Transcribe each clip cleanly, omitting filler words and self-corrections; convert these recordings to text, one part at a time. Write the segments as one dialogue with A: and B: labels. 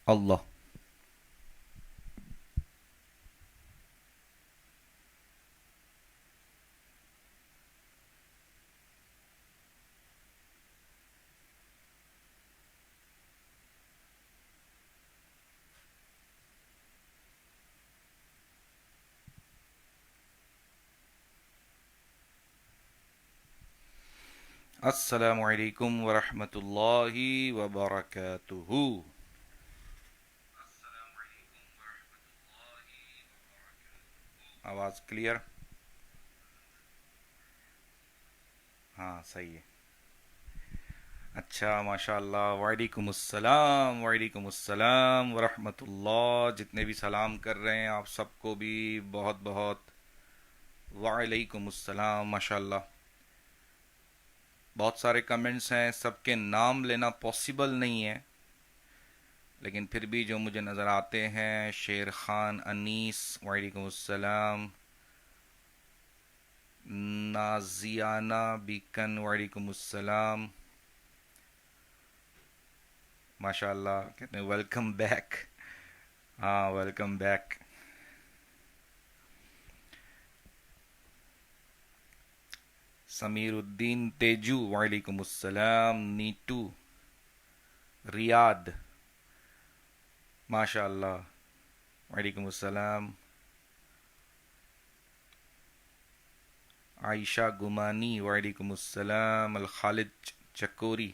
A: الله. السلام علیکم ورحمۃ اللہ وبرکاتہ. آواز کلیئر؟ ہاں صحیح ہے. اچھا ماشاء اللہ. وعلیکم السلام، وعلیکم السلام ورحمۃ اللہ. جتنے بھی سلام کر رہے ہیں آپ سب کو بھی بہت بہت وعلیکم السلام. ماشاء اللہ. بہت سارے کمنٹس ہیں، سب کے نام لینا پاسبل نہیں ہے، لیکن پھر بھی جو مجھے نظر آتے ہیں: شیر خان انیس وعلیکم السلام، نازیانہ بیکن وعلیکم السلام. ماشاء اللہ کہتے ہیں ویلکم بیک. ہاں ویلکم بیک. سمیر الدین تیجو وعلیکم السلام. نیٹو ریاد ماشاء اللہ وعلیکم السلام. عائشہ گمانی وعلیکم السلام. الخالد چکوری.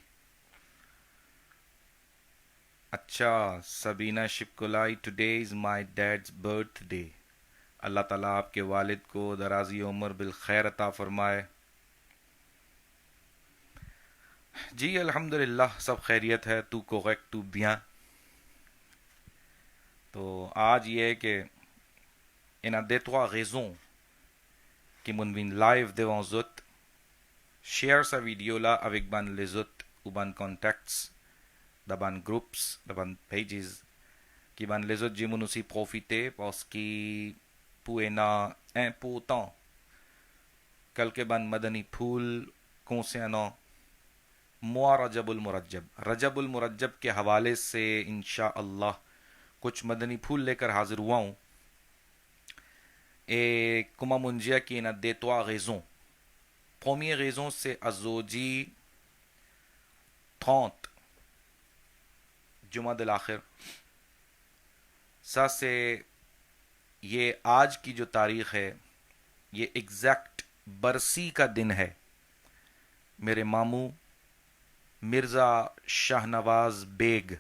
A: اچھا سبینہ شپکلائی، today is my dad's birthday. اللہ تعالیٰ آپ کے والد کو درازی عمر بالخیر عطا فرمائے. جی الحمدللہ سب خیریت ہے. تو کوریکٹ تو bien. تو آج یہ ہے کہ en a des trois raisons que mon vin live devant zot share sa video là avec ban les autres ou ban contacts da ban groups da ban pages qui ban les autres j'ai aussi profité parce que pour ena important quelques ban madani phool concernant moi رجب المرجب کے حوالے سے انشاءاللہ کچھ مدنی پھول لے کر حاضر ہوا ہوں. کما منجیا کی نا دیتوا غیزوں قومی غیزوں سے ازوجی 30 جمعہ الآخر سا سے یہ آج کی جو تاریخ ہے یہ ایگزیکٹ برسی کا دن ہے. میرے ماموں مرزا شاہ نواز بیگ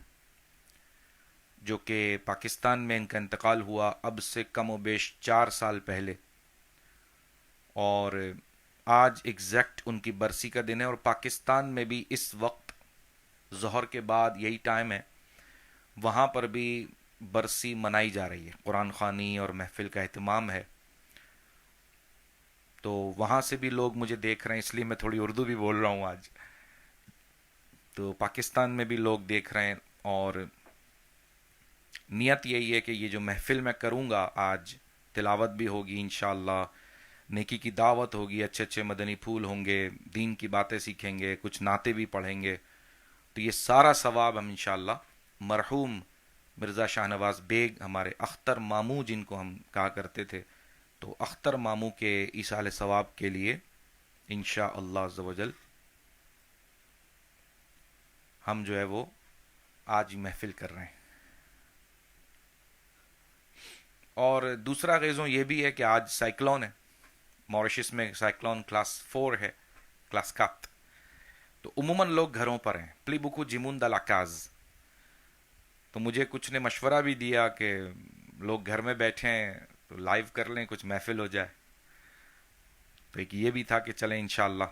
A: جو کہ پاکستان میں ان کا انتقال ہوا اب سے کم و بیش 4 سال پہلے، اور آج ایگزیکٹ ان کی برسی کا دن ہے. اور پاکستان میں بھی اس وقت ظہر کے بعد یہی ٹائم ہے، وہاں پر بھی برسی منائی جا رہی ہے، قرآن خوانی اور محفل کا اہتمام ہے. تو وہاں سے بھی لوگ مجھے دیکھ رہے ہیں، اس لیے میں تھوڑی اردو بھی بول رہا ہوں آج. تو پاکستان میں بھی لوگ دیکھ رہے ہیں، اور نیت یہی ہے کہ یہ جو محفل میں کروں گا آج، تلاوت بھی ہوگی انشاءاللہ، نیکی کی دعوت ہوگی، اچھے اچھے مدنی پھول ہوں گے، دین کی باتیں سیکھیں گے، کچھ نعتیں بھی پڑھیں گے. تو یہ سارا ثواب ہم انشاءاللہ مرحوم مرزا شاہ نواز بیگ، ہمارے اختر ماموں جن کو ہم کہا کرتے تھے، تو اختر ماموں کے ایصال ثواب کے لیے انشاءاللہ عز و جل ہم جو ہے وہ آج محفل کر رہے ہیں. اور دوسرا ریزوں یہ بھی ہے کہ آج سائیکلون ہے، موریشس میں سائیکلون کلاس 4 ہے، کلاس 4. تو عموماً لوگ گھروں پر ہیں، پلی بکو جیمون دا لاکاز. تو مجھے کچھ نے مشورہ بھی دیا کہ لوگ گھر میں بیٹھے ہیں تو لائیو کر لیں، کچھ محفل ہو جائے. تو ایک یہ بھی تھا کہ چلیں انشاءاللہ،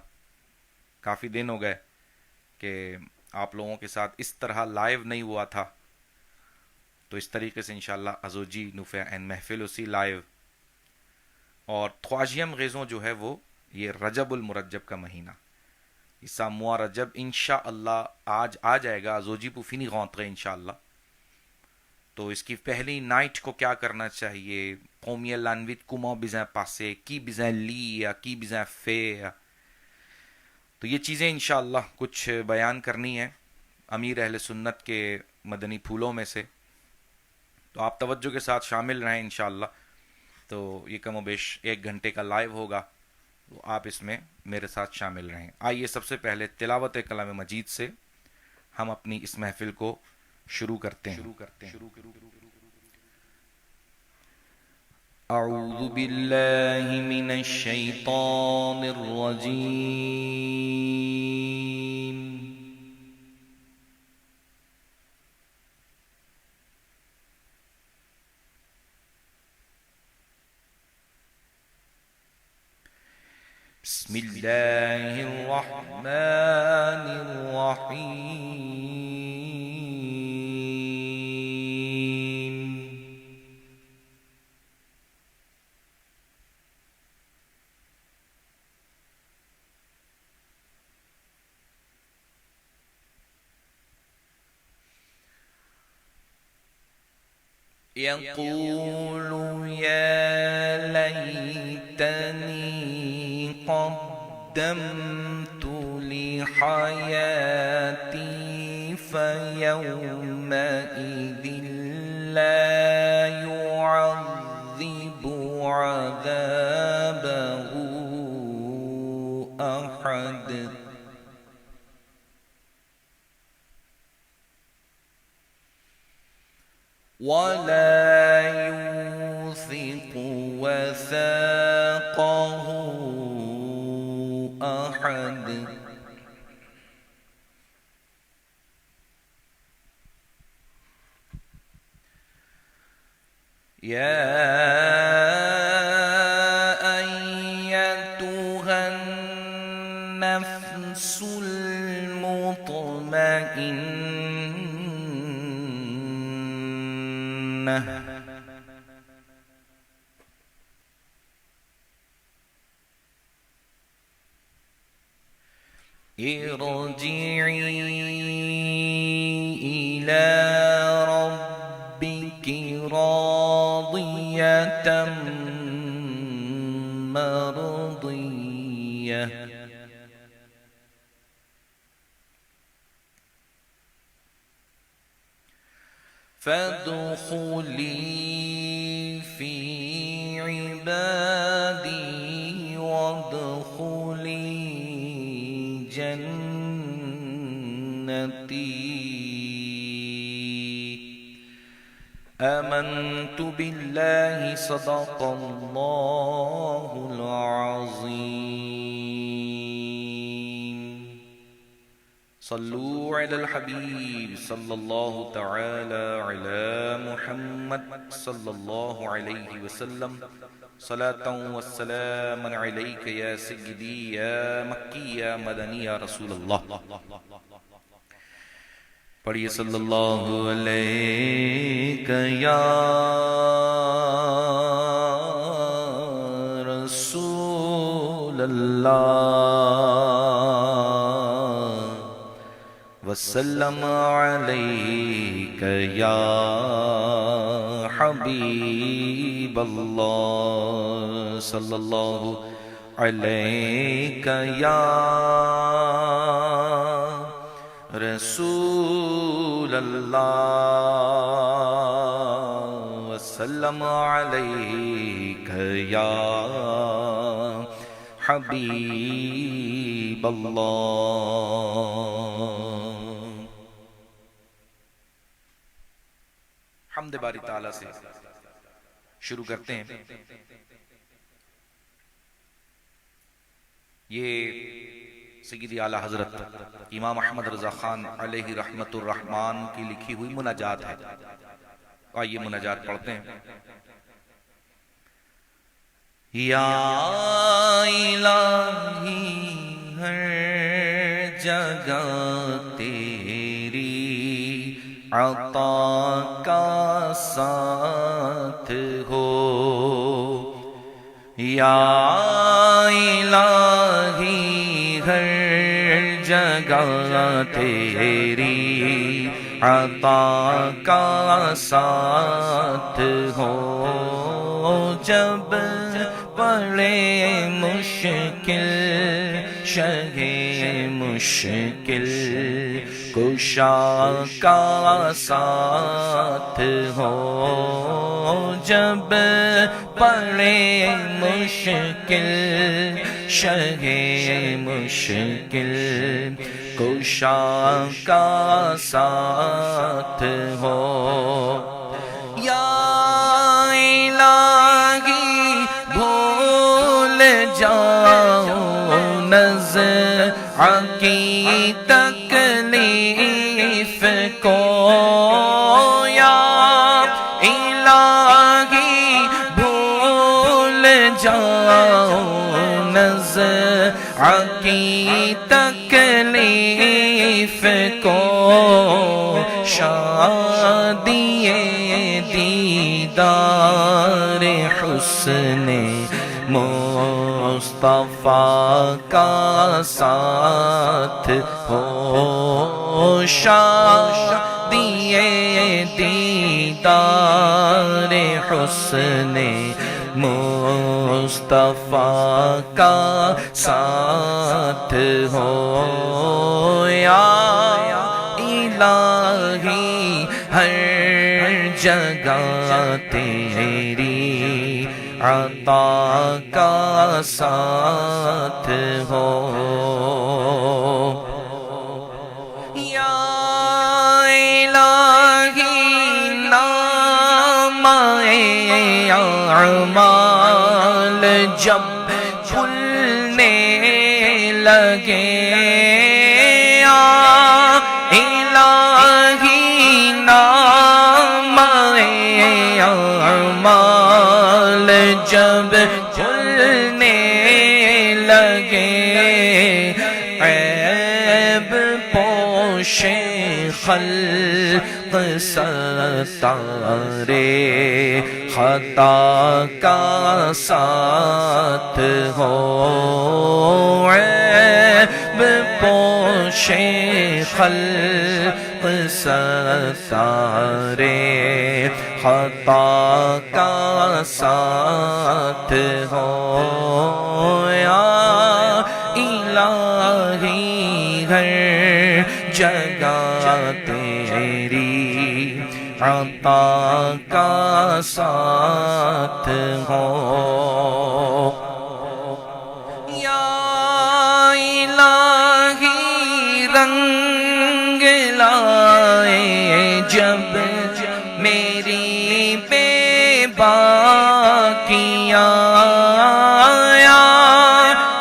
A: کافی دن ہو گئے کہ آپ لوگوں کے ساتھ اس طرح لائیو نہیں ہوا تھا. تو اس طریقے سے انشاءاللہ ازوجی نوفے این محفل اسی لائیو. اور خواجیم غیزوں جو ہے وہ یہ رجب المرجب کا مہینہ، عیسیٰ موا رجب انشاءاللہ آج آ جائے گا. ازوجی پوفینی غونطرے انشاءاللہ. تو اس کی پہلی نائٹ کو کیا کرنا چاہیے، قومی لانویت کما بزیں پاسے کی بزیں لی یا کی بزیں فے، تو یہ چیزیں انشاءاللہ کچھ بیان کرنی ہے امیر اہل سنت کے مدنی پھولوں میں سے. تو آپ توجہ کے ساتھ شامل رہیں انشاءاللہ. تو یہ کم و بیش 1 گھنٹے کا لائیو ہوگا، تو آپ اس میں میرے ساتھ شامل رہیں. آئیے سب سے پہلے تلاوت کلام مجید سے ہم اپنی اس محفل کو شروع کرتے ہیں. اعوذ باللہ من الشیطان الرجیم. بسم اللہ الرحمن الرحیم. يقول يا ليتني قدمت لحياتي فيومئذ لا يعذب عذابه أحد ولا يوثق وثاقه أحد. يا أيتها النفس المطمئنة ارجعي إلى ربك راضية مرضية فادخلي في عبادي وادخلي جنتي. آمنت بالله صدق الله العظيم. صلوا على الحبيب صلى الله تعالى على محمد صلى الله عليه وسلم. صلاة والسلام عليك يا سيدي يا مكي يا مدني يا رسول الله. پڑھیے صلی اللہ علیہ یا رسول اللہ وسلم علیک یا حبیب اللہ صلی اللہ علیک یا رسول اللہ وسلم علیک یا حبیب اللہ. حمد باری تعالیٰ سے شروع کرتے ہیں. یہ سیدی اعلیٰ حضرت امام احمد رضا خان علیہ رحمت الرحمن کی لکھی ہوئی مناجات ہے. آئیے مناجات پڑھتے ہیں. یا الہی ہر جگہ تیری عطا کا ساتھ ہو. یا الہی ہر جگہ تیری عطا کا ساتھ ہو. جب پڑے مشکل شہ مشکل کشا کا ساتھ ہو جب پڑے مشکل شہ مشکل کشا کا ساتھ ہو یا الہی بھول جاؤ نزع کی تکلیف کو یا الہی بھول جاؤ نزع کی تکلیف کو شادی دیدار حسن مصطفیٰ کا ساتھ ہو شادی دیدار حسن مصطفیٰ کا ساتھ ہو یا الہی ہر جگہ تیری عطا کا ساتھ ہو یا الہی نام اعمال جب کھلنے لگے الہی نام اعمال جب کھلنے لگے عیب پوش خلق ستارے خطا کا ساتھ ہو عیب پوش خلق ستارے خطا کا ساتھ ہو یا الہی ہر جگہ تیری عطا کا ساتھ ہو یا الہی رنگ لائے جب میری بے باکیاں یا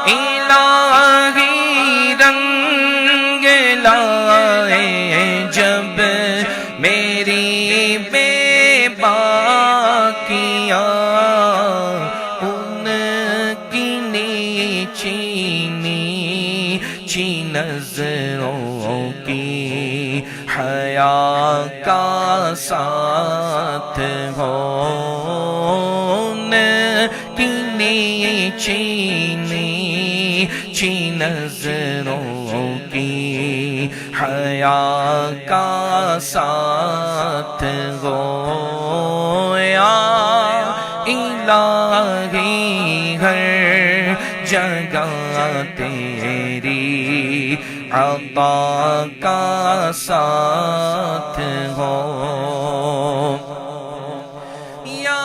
A: الہی رنگ لائے جب میری بے باکیاں ان کی نیچی نیچی نظروں کی حیا کا ساتھ ہو ان کی نیچی نیچی نظروں کی حیا کا ساتھ ہو یا الہی ہر جگہ تیری عطا کا ساتھ ہو یا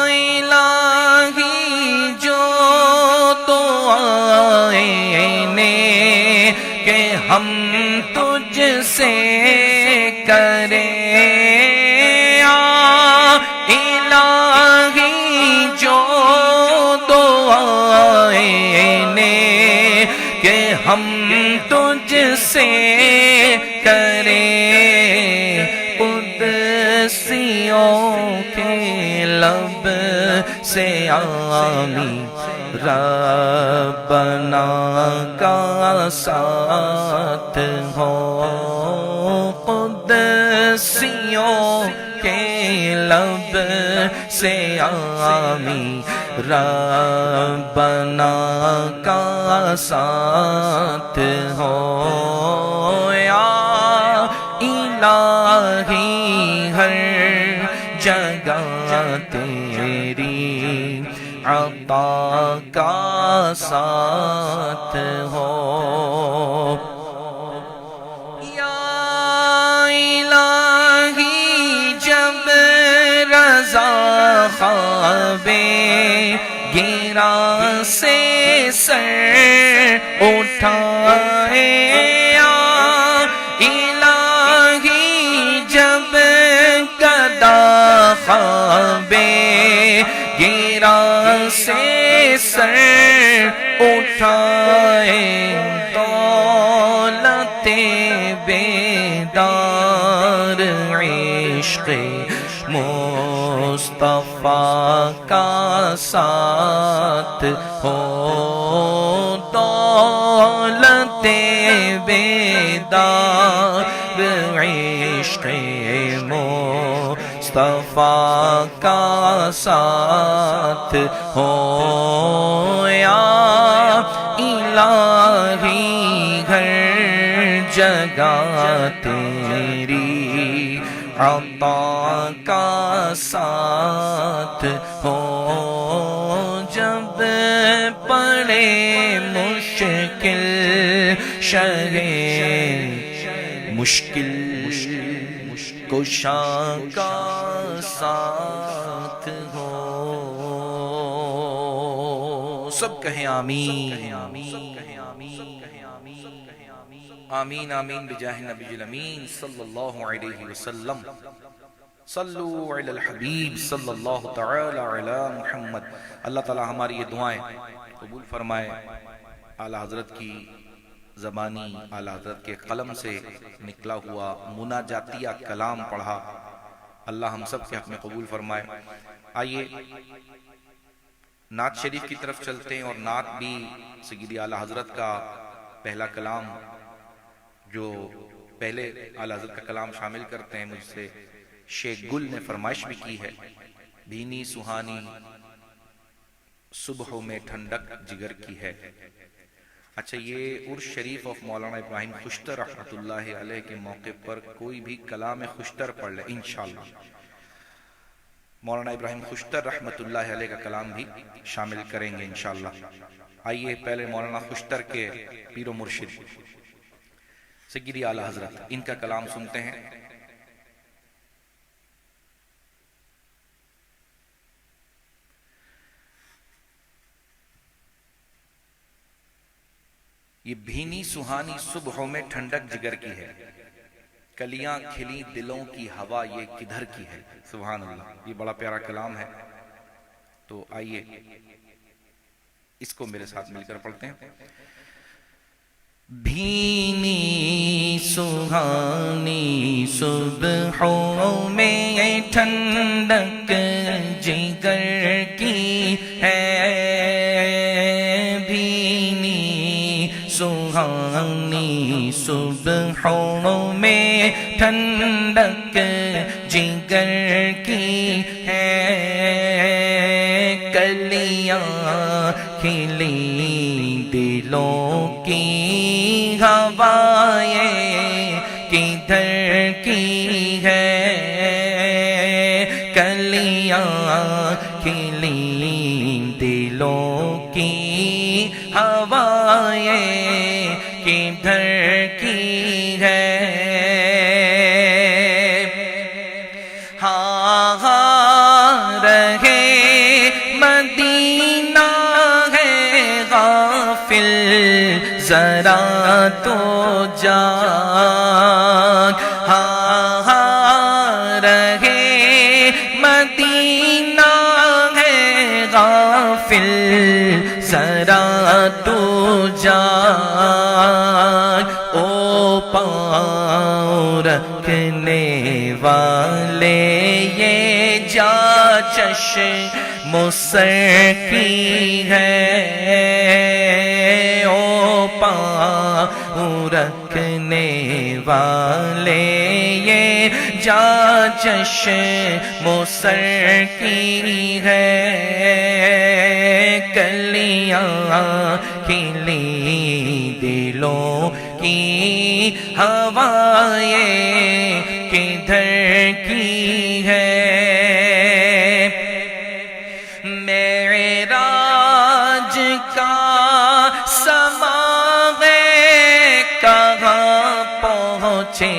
A: الہی جو تو آئینے کہ ہم تجھ سے کریں الہی جو تو آئینے کہ ہم تجھ سے کریں قدسیوں کے لب سے آمین ربنا کا ساتھ ہو قدسیوں کے لب سے آمین ربنا کا ساتھ ہو یا الہی ہر جگہ تیری عطا کا ساتھ گیرا سے سر اٹھائے الہی جب گدا خواب گیرا سے سر اٹھائے دولت بیدار عشق مصطفیٰ کا ساتھ ہو دولت بیدار عشق مصطفیٰ کا ساتھ ہو یا الہی ہر جگہ تیری عطا کا ساتھ ہو جب پڑے مشکل شہ مشکل کشا کا ساتھ ہو. سب کہیں آمین آمین آمین بجاہ نبی الامین صلی اللہ علیہ وسلم. صلو علی الحبیب صلی اللہ تعالی علی محمد. اللہ تعالی ہماری یہ دعائیں قبول فرمائے. اعلیٰ حضرت کی زبانی اعلیٰ حضرت کے قلم سے نکلا ہوا مناجاتیہ کلام پڑھا اللہ ہم سب کے حق میں قبول فرمائے. آئیے نعت شریف کی طرف چلتے ہیں، اور نعت بھی سیدی اعلیٰ حضرت کا پہلا کلام جو پہلے اعلیٰ حضرت کا کلام شامل کرتے ہیں. مجھ سے شیخ گل نے فرمائش بھی کی ہے، بھینی سہانی صبح میں ٹھنڈک جگر کی ہے. اچھا، یہ عرس شریف آف مولانا ابراہیم خوشتر رحمۃ اللہ علیہ کے موقع پر کوئی بھی کلام خوشتر پڑھ لے انشاءاللہ. مولانا ابراہیم خوشتر رحمۃ اللہ علیہ کا کلام بھی شامل کریں گے انشاءاللہ. آئیے پہلے مولانا خوشتر کے پیر و مرشد سیدی اعلیٰ حضرت ان کا کلام سنتے ہیں. یہ بھینی سہانی صبحوں میں ٹھنڈک جگر کی ہے، کلیاں کھلی دلوں کی ہوا یہ کدھر کی ہے. سبحان اللہ، یہ بڑا پیارا کلام ہے. تو آئیے اس کو میرے ساتھ مل کر پڑھتے ہیں. بھینی سہانی صبحوں میں ٹھنڈک جگر کی ہے، سہانی صبحوں میں ٹھنڈک جگر کی ہے، کلیاں کھلی دلوں کی ہوائیں کدھر کی ہے، کلیاں کھلی دلوں کی ہوائیں کدھر کی ہے. ہاں ہاں رہے مدینہ ہے غافل ذرا تو جاگ، ہاں ہاں رہے مدینہ ہے غافل ذرا تو جاگ. او پاؤں رکھنے والے یہ جا چشم سر کی ہے، او پاؤں رکھنے والے یہ جا چشم سر کی ہے، کلیاں کھلی دلوں کی ہوائیں کدھر کی ہے. معراج کا سماع کہاں پہنچے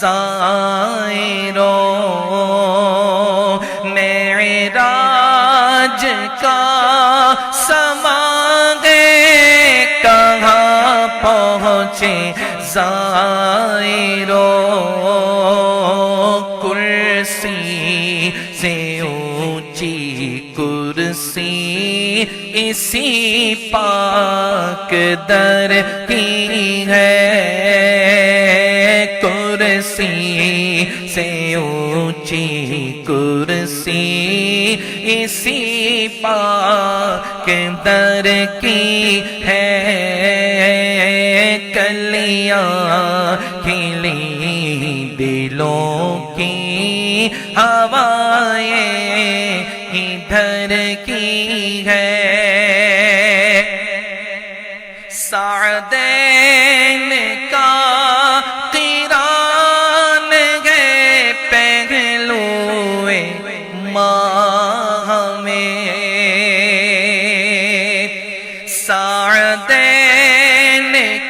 A: زائروں، معراج کا
B: زائرو کرسی سے اونچی کرسی اسی پاک در کی ہے، کرسی سے اونچی کرسی اسی پاک در کی ہے، کلیاں کھلی دلوں کی ہوائیں ادھر کی ہے، سعدین کا قران ہے پہلوئے ماہ میں، سعدین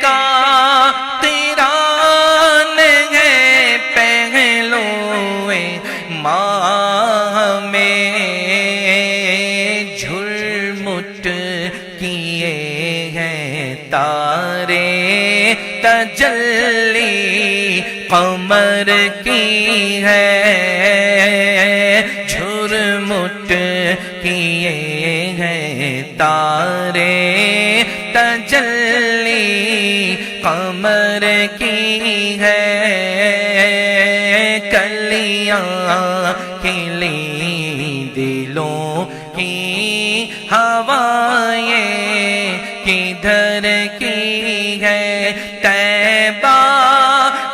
B: کا قران ہے پہلوئے ماہ میں، جھرمٹ کیے ہیں تارے تجلی قمر کی ہے، جھرمٹ کیے ہیں تارے تجلی قمر کی ہے، کلیاں کھلی دلوں کی ہوائیں کدھر کی ہے، طیبہ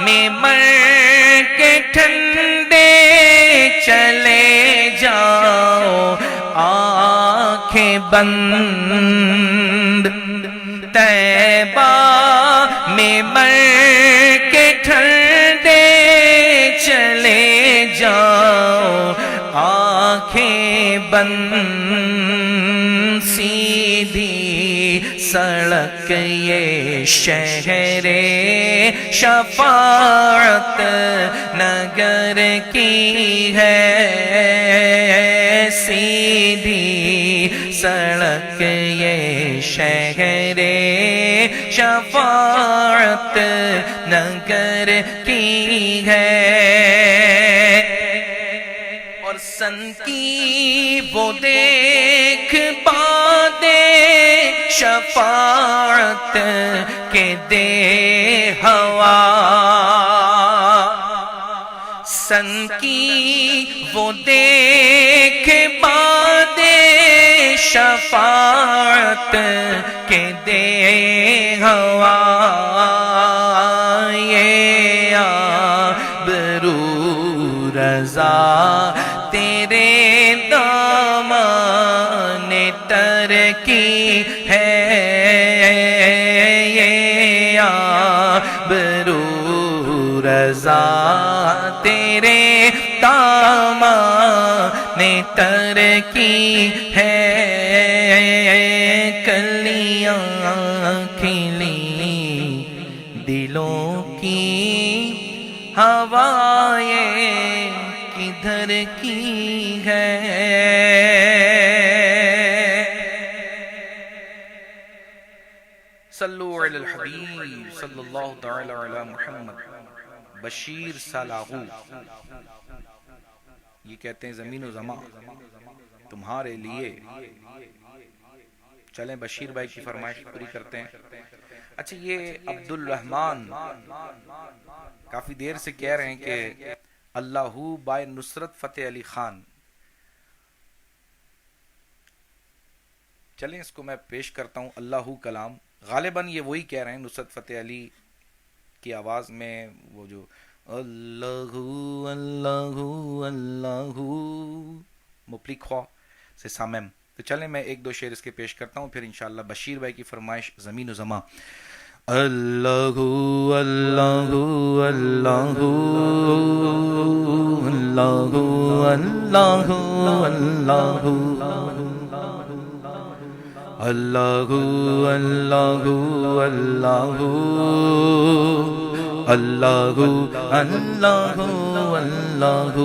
B: میں مر کے ٹھنڈے چلے جاؤ آنکھیں بند، طیبہ میں مر کے ٹھنڈے چلے جاؤ آنکھیں بند، سیدھی سڑک یہ شہر شفاعت نگر کی ہے، سیدھی سڑک یہ شہر شفاعت نگر کی ہے، اور سن کی وہ دیکھ بادے شفاعت کے دے ہوا، سن کی وہ دیکھ بادے شفاعت کے دے ہوا، یہ آبرو رضا تیرے دامان تر کی ہے، یہ آبرو رضا تیرے دامان تر کی ہے، کلیاں کھلی دلوں کی ہوائیں کدھر کی ہے،
A: صلو علی الحبیب صلی اللہ تعالی علی محمد۔ بشیر سالاہو یہ کہتے ہیں زمین و زمان تمہارے لیے، چلیں بشیر بھائی کی فرمائش پوری کرتے ہیں۔ اچھا یہ عبد الرحمن کافی دیر سے کہہ رہے ہیں کہ اللہ بائے نصرت فتح علی خان، چلیں اس کو میں پیش کرتا ہوں اللہ کلام، غالباً یہ وہی کہہ رہے ہیں نصرت فتح علی کی آواز میں، وہ جو اللہ اللہ اللہ مپلی خواہ سے سامم۔ تو چلیں میں ایک دو شعر اس کے پیش کرتا ہوں، پھر انشاءاللہ بشیر بھائی کی فرمائش زمین و زمان۔ اللہ اللہ اللہ اللہ اللہ اللہ اللہ اللہ اللہ اللہ اللہ،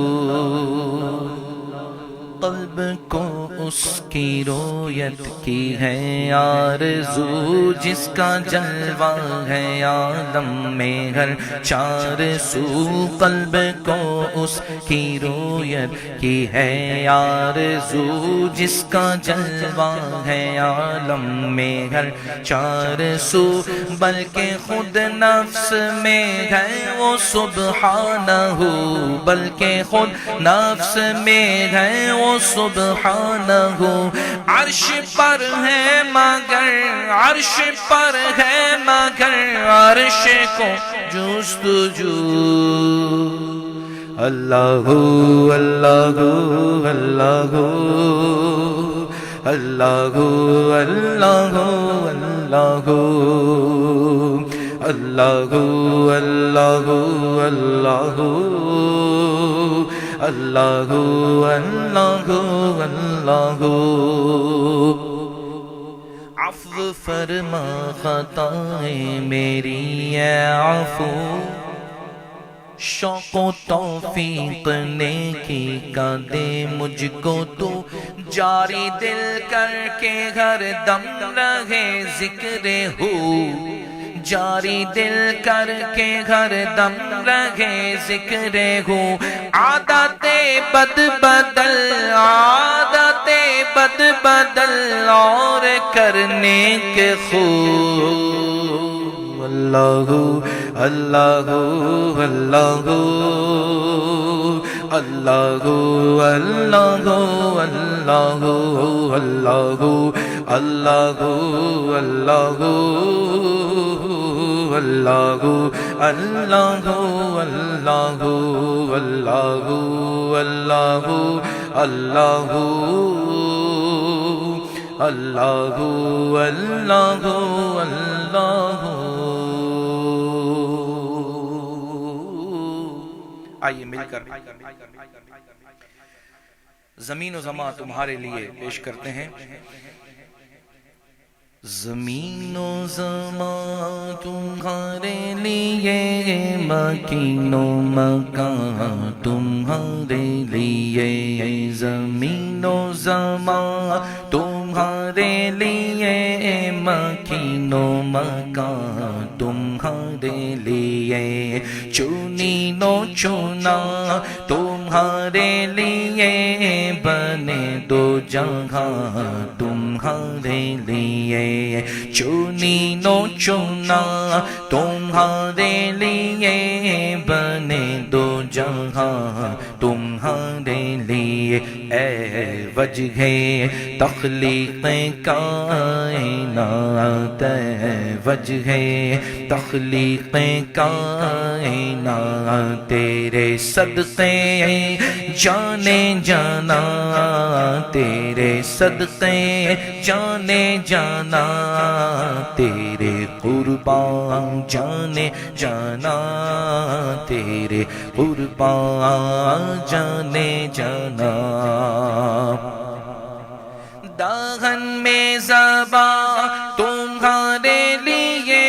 A: قلب کو
B: اس کی رویت کی ہے آرزو، جس کا جلوہ ہے عالم میں ہر چار سو، قلب کو اس کی رویت کی ہے آرزو، جس کا جلوہ ہے عالم میں ہر چار سو، بلکہ خود نفس میں ہے وہ سبحانہ، بلکہ خود نفس میں ہے وہ سبحانہ، عرش پر ہے مگر عرش پر ہے مگر عرش کو جستجو، اللہ اللہ اللہ اللہ اللہ اللہ اللہ اللہ اللہ اللہ اللہ اللہ، عفو فرما خطائیں میری اے عفو، شوق و توفیق نیکی کا دے مجھ کو تو، جاری دل کر کے ہر دم رہے ذکر ہو، جاری دل کر کے ہر دم رہے ذکر ہو، عادت بد بدل عادت بد بدل اور کرنے کے خوب، اللہ اللہ اللہ اللہ اللہ اللہ اللہ اللہ اللہ اللہ اللہ اللہ اللہ اللہ اللہ اللہ اللہ۔
A: آئیے مل کر زمین و زمان تمہارے لیے پیش کرتے ہیں۔
B: زمین و زمان تمہارے لیے، مکین و مکان تمہارے لیے، زمین و زمان تمہارے لیے، مکین و مکان تمہارے لیے، چنی نو چنا تمہارے لیے، بنے دو جہاں تمہارے لیے، چنی نو چنا تمہارے لیے، بنے دو جہاں تمہارے لیے، اے وجہ تخلیق کائنات، اے وجہ تخلیق کائنات، تیرے صدقے جانے جانا، تیرے صدقے جانے جانا، تیرے قربان جانے جانا، تیرے قربان جانے جانا، داغن میں زباں تمہارے لیے،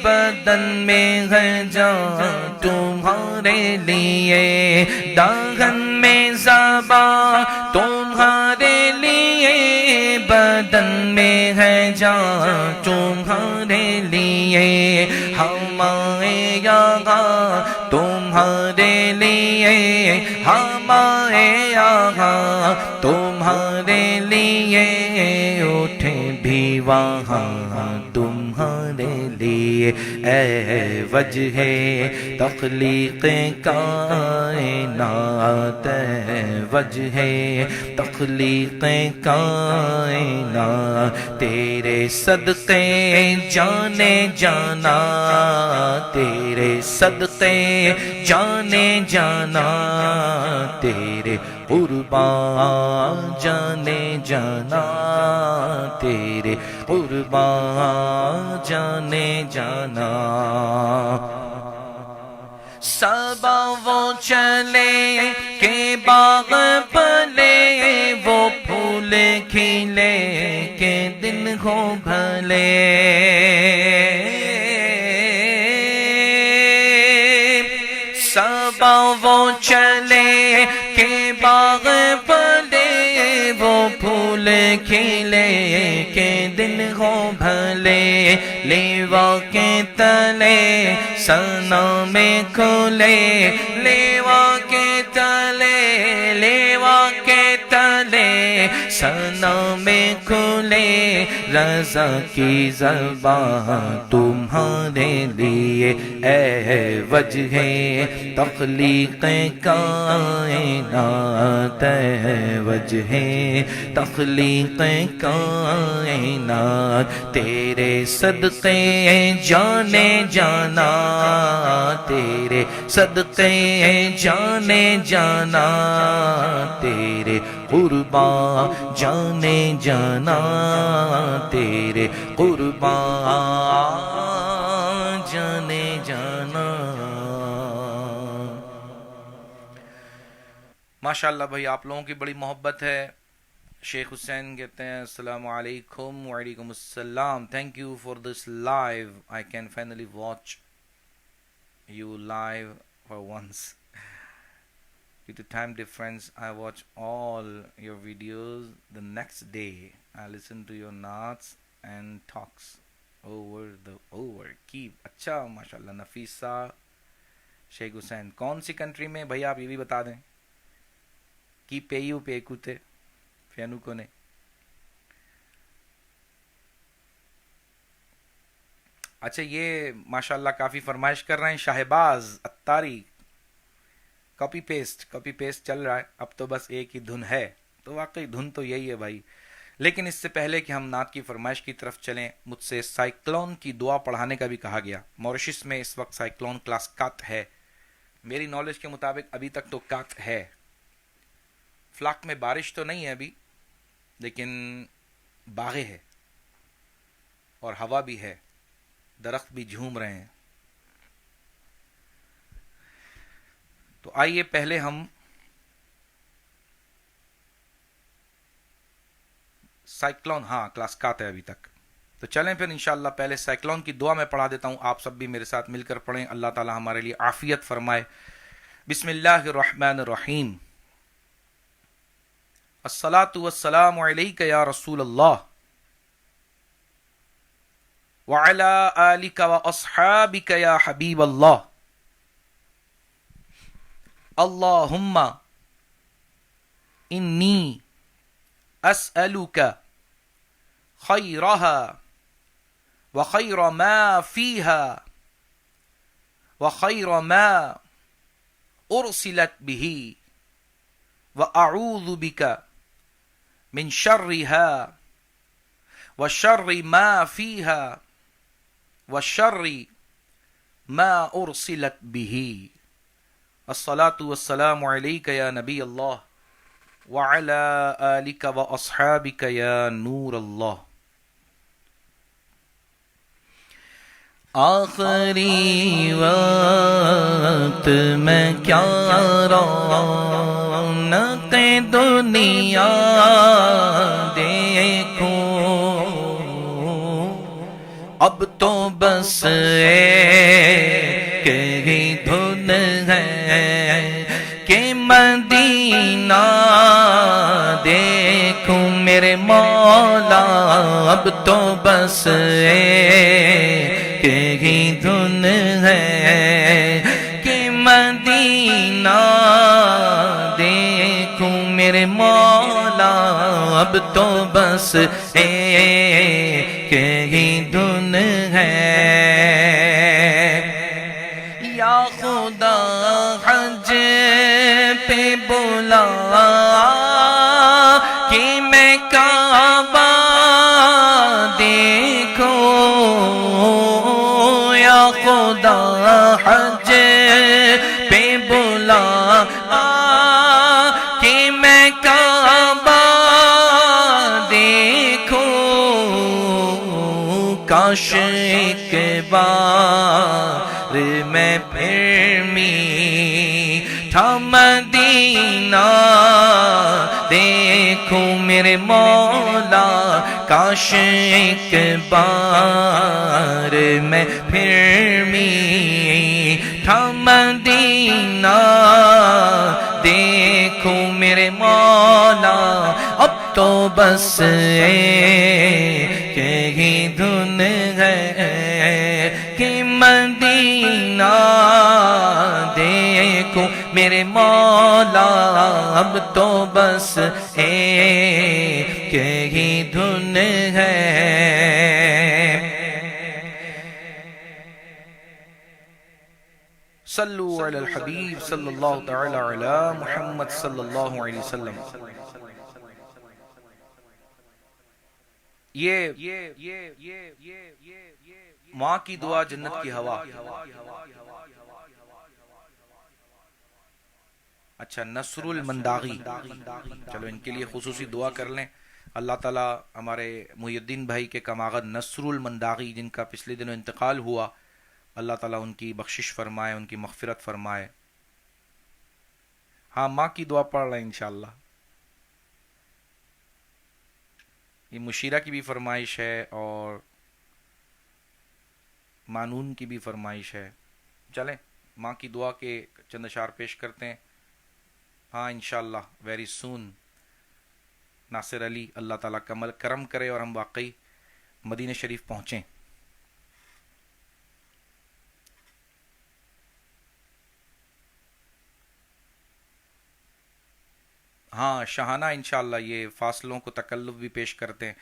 B: بدن میں ہے جان تمہارے لیے، داغن میں زباں تمہارے لیے، بدن میں ہے جان تمہارے لیے، ہمارے یہاں تمہارے لیے، ہمارے یہاں تمہارے لیے، اٹھے بھی وہاں تمہارے لیے، اے وجہ تخلیق کائنات، اے وجہ تخلیق کائنات، تیرے صدقے جانے جانا، تیرے صدقے جانے جانا، تیرے قربان جانے جانا، تیرے قربان جانے جانا، صبا وہ چلے کہ باغ پلے، وہ پھول کھلے کہ دن ہو بھلے، صبا وہ چلے کہ باغ پلے، وہ پھول کھلے کہ دن ہو بھلے لیوا کے تلے سنا میں کھلے لیوا کے تلے لیوا کے تلے سنا میں کھلے رضا کی زبان تمہارے لیے اے وجہ تخلیق کائنات اے وجہ تخلیق کائنات تیرے صدقے جانے جانا تیرے صدقے جانے جانا تیرے قربان جانے جانا تیرے قربان جانے جانا.
A: ماشاءاللہ بھائی آپ لوگوں کی بڑی محبت ہے. شیخ حسین کہتے ہیں السلام علیکم. وعلیکم السلام. Thank you for this live. I can finally watch you live for once. Due to time difference, I watch all your videos the next day. I listen to your naats and talks over. Keep. اچھا ماشاءاللہ. نفیسہ شیخ حسین کون سی country میں بھائی آپ یہ بھی بتا دیں. کی پیو پیکوتے فینو کو نے. اچھا یہ ماشاءاللہ کافی فرمائش کر رہے ہیں. شاہباز اتاری کاپی پیسٹ چل رہا ہے. اب تو بس ایک ہی دھن ہے. تو واقعی دھن تو یہی ہے بھائی. لیکن اس سے پہلے کہ ہم نعت کی فرمائش کی طرف چلیں مجھ سے سائیکلون کی دعا پڑھانے کا بھی کہا گیا. موریشس میں اس وقت سائیکلون کلاس کات ہے. میری نالج کے مطابق ابھی تک تو کات ہے. فلاک میں بارش تو نہیں ہے ابھی لیکن باغیں ہے اور ہوا بھی ہے. درخت بھی جھوم رہے ہیں. تو آئیے پہلے ہم سائیکلون کلاس کات ہے ابھی تک. تو چلیں پھر انشاءاللہ پہلے سائیکلون کی دعا میں پڑھا دیتا ہوں. آپ سب بھی میرے ساتھ مل کر پڑھیں. اللہ تعالی ہمارے لیے عافیت فرمائے. بسم اللہ الرحمن الرحیم. الصلاۃ والسلام علیک یا رسول اللہ وعلی آلک واصحابک یا حبیب اللہ. اللہم انی اسألک خیرها وخیر ما فیها وخیر ما ارسلت به واعوذ بک من شرها وشر ما فیها وشر ما ارسلت به. الصلاۃ والسلام علیک یا نبی اللہ وعلی آلک واصحابک یا نور اللہ.
B: آخری وقت میں کیا رونق دنیا دیکھوں اب تو بس ایک ہی دھن ہے کہ مدینہ دیکھوں میرے مولا اب تو بس ایک ہی دھن ہے کہ مدینہ دیکھوں میرے مولا اب تو بس ایک ہی دھن ہے. یا خدا حج پہ بلا کہ میں کعبہ دیکھوں. یا خدا حج پہ بلا کہ میں کعبہ دیکھوں. کاش ایک بار میں پھر میٹھا مدینہ دیکھوں میرے مولا. کاش ایک بار میں پھر میٹھا مدینہ دیکھوں میرے مولا. اب تو بس ایک ہی دھن ہے کہ مدینہ دیکھو میرے مولا، اب تو بس ایک ہی دھن ہے۔
A: صلو علی الحبیب صلی اللہ تعالی علی محمد صلی اللہ علیہ وسلم۔ یہ ماں کی دعا جنت کی ہوا۔ اچھا، نصر المنداغی، چلو ان کے لیے خصوصی دعا کر لیں۔ اللہ تعالیٰ ہمارے محی الدین بھائی کے کماغد نصر المنداغی جن کا پچھلے دنوں انتقال ہوا، اللہ تعالیٰ ان کی بخشش فرمائے، ان کی مغفرت فرمائے۔ ہاں، ماں کی دعا پڑھ رہے ہیں انشاءاللہ۔ یہ مشیرہ کی بھی فرمائش ہے اور مانون کی بھی فرمائش ہے۔ چلیں ماں کی دعا کے چند اشعار پیش کرتے ہیں۔ ہاں انشاءاللہ ویری سون ناصر علی اللہ تعالیٰ کمل کرم کرے اور ہم واقعی مدینہ شریف پہنچیں۔ ہاں شاہانہ انشاءاللہ یہ فاصلوں کو تکلف بھی پیش کرتے ہیں۔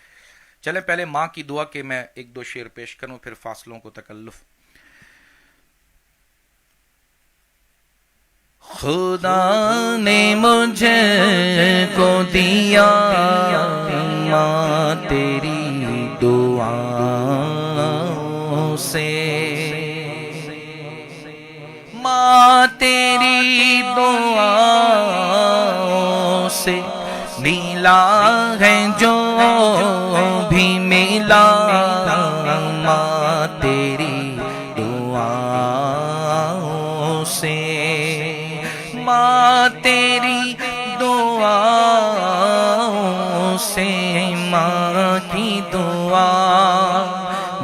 A: چلیں پہلے ماں کی دعا کے میں ایک دو شعر پیش کروں، پھر فاصلوں کو تکلف۔
B: خدا نے مجھے کو دیا ماں تیری دعاؤں سے، ماں تیری دعاؤں سے ملا ہے جو بھی ملا، ماں تیری دعاؤں سے، ماں تیری دعاؤں سے، ماں کی دعا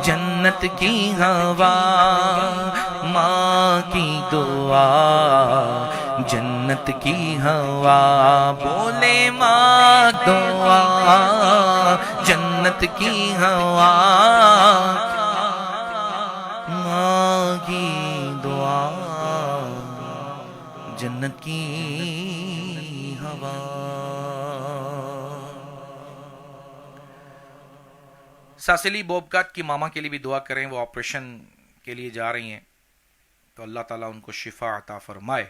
B: جنت کی ہوا، ماں کی دعا جنت کی ہوا، بولے ماں دعا جنت کی ہوا، ماں کی دعا جنت کی ہوا۔
A: ساسلی بوبکات کی ماما کے لیے بھی دعا کریں، وہ آپریشن کے لیے جا رہی ہیں، تو اللہ تعالیٰ ان کو شفا عطا فرمائے۔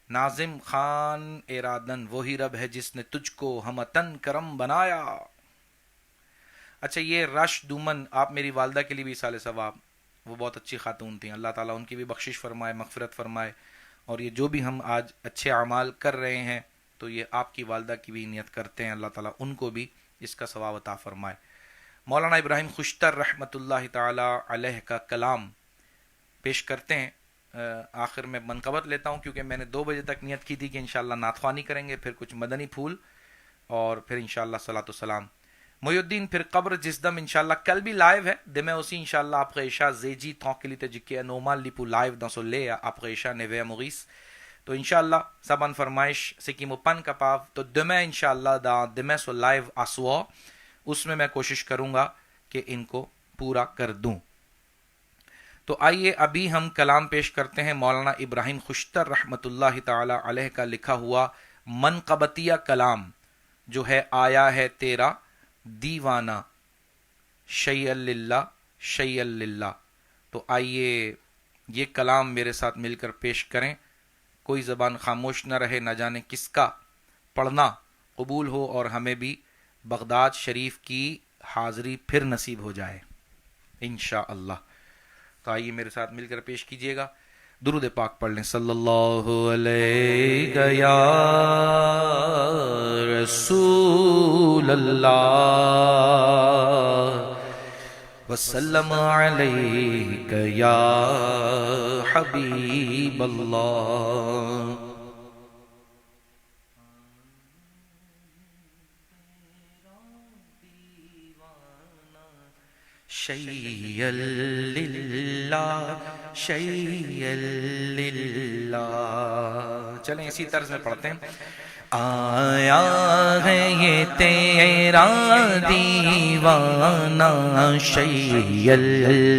A: ناظم خان ارادن وہی رب ہے جس نے تجھ کو ہمتن کرم بنایا۔ اچھا یہ رش دومن آپ میری والدہ کے لیے بھی سال ثواب، وہ بہت اچھی خاتون تھیں، اللہ تعالیٰ ان کی بھی بخشش فرمائے، مغفرت فرمائے، اور یہ جو بھی ہم آج اچھے اعمال کر رہے ہیں تو یہ آپ کی والدہ کی بھی نیت کرتے ہیں، اللہ تعالیٰ ان کو بھی اس کا ثواب عطا فرمائے۔ مولانا ابراہیم خوشتر رحمۃ اللہ تعالی علیہ کا کلام پیش کرتے ہیں۔ آخر میں منقبت لیتا ہوں کیونکہ میں نے 2 بجے تک نیت کی تھی کہ انشاءاللہ نعت خوانی کریں گے، پھر کچھ مدنی پھول اور پھر انشاءاللہ صلاۃ والسلام۔ محی الدین پھر قبر جس دم انشاءاللہ کل بھی لائیو ہے دمے اسی انشاءاللہ آپ عشاء زیجی تھوکلیتے جکے نومال لیپو لائیو دسو لے آپ عشاء نوے مغیس، تو انشاءاللہ سبان فرمائش سکی مپن کا پاو تو دمے انشاءاللہ دا دمے سو لائیو آسوا، اس میں کوشش کروں گا کہ ان کو پورا کر دوں۔ تو آئیے ابھی ہم کلام پیش کرتے ہیں مولانا ابراہیم خوشتر رحمۃ اللہ تعالی علیہ کا لکھا ہوا منقبتیہ کلام، جو ہے آیا ہے تیرا دیوانہ شیء للہ شیء للہ۔ تو آئیے یہ کلام میرے ساتھ مل کر پیش کریں، کوئی زبان خاموش نہ رہے، نہ جانے کس کا پڑھنا قبول ہو اور ہمیں بھی بغداد شریف کی حاضری پھر نصیب ہو جائے انشاءاللہ۔ تو آئیے میرے ساتھ مل کر پیش کیجئے گا، درود پاک پڑھ لیں۔ صلی اللہ علیہ یا رسول اللہ وسلم علیک یا حبیب اللہ۔ شیء للہ شیء للہ۔ چلیں اسی طرز میں پڑھتے ہیں۔
B: آیا ہے یہ تیرا دیوانہ شیء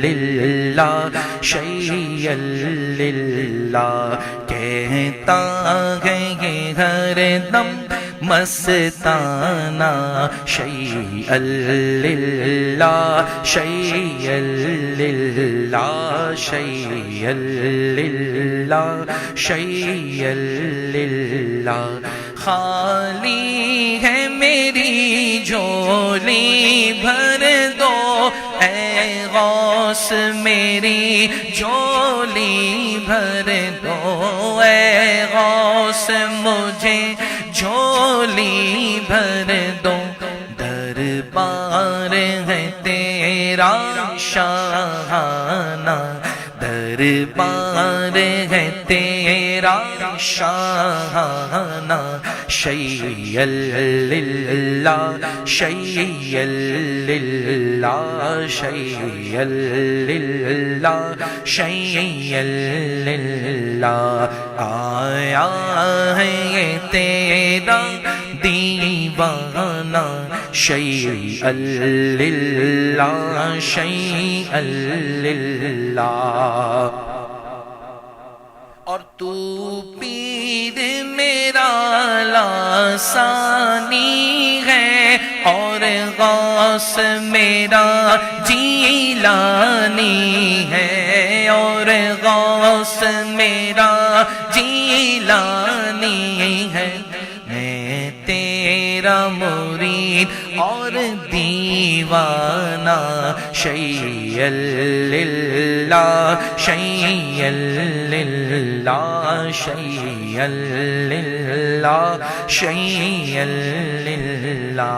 B: للہ شیء للہ کہتا ہے یہ ہر دم مستانہ شیء للہ شیء للہ شیء للہ شیء للہ خالی ہے میری جھولی بھر دو اے غوث میری جھولی بھر دو اے غوث مجھے جھولی بھر دو دربار ہے تیرا شاہانہ دربار ہے تیرا شاہانہ شیء للہ شیء للہ شیء للہ شیء للہ آیا ہے یہ تیرا دیوانہ شیء للہ شیء للہ اور تو پیر میرا لاسانی ہے اور غوث میرا جیلانی ہے اور غوث میرا جیلانی ہے میں تیرا مرید اور دیوانہ شیء للہ شیء للہ شیء للہ شیء للہ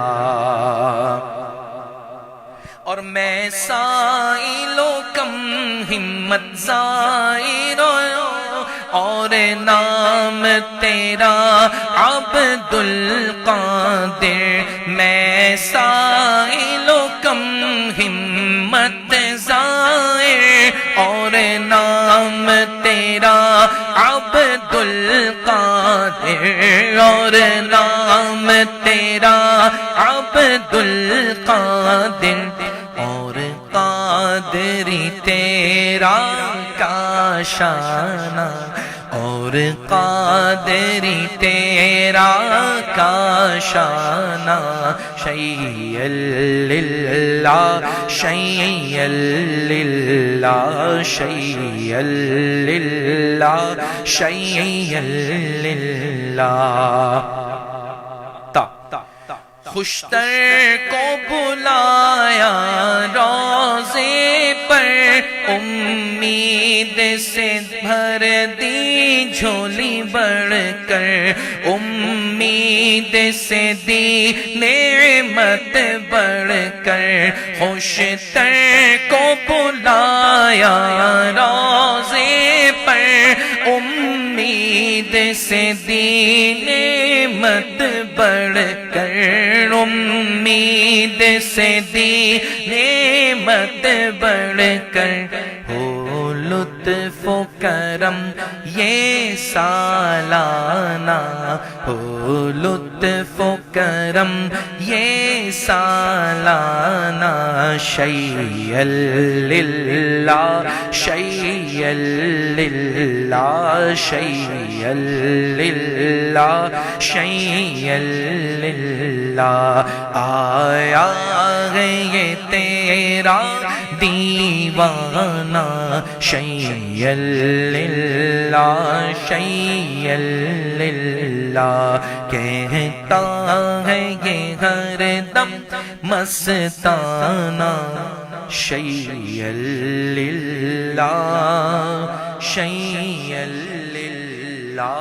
B: اور میں سائل و کم ہمت زائر اور نام تیرا عبد القادر میں سائل و کم ہمت زائر اور نام تیرا عبد القادر اور نام تیرا عبد القادر اور قادری تیرا کاشانہ اور قادری تیرا کاشانہ شیء للہ شیء للہ شیء للہ شیء للہ خوشتر کو بلایا روزے پر امید سے بھر دی جھولی بڑھ کر امید سے دی نعمت بڑھ کر خوشتر کو بلایا روزے پر امید سے دی نعمت بڑھ کر امید سے دی نعمت بڑھ کر ہو لطف و کرم یہ سالانہ ہو لطف و کرم یہ سالانہ شیء للہ شیء للہ شیء للہ شیء للہ آیا ہے یہ تیرا دیوانہ شیء للہ شیء للہ کہتا ہے یہ ہر دم مستانہ شیء للہ شیء للہ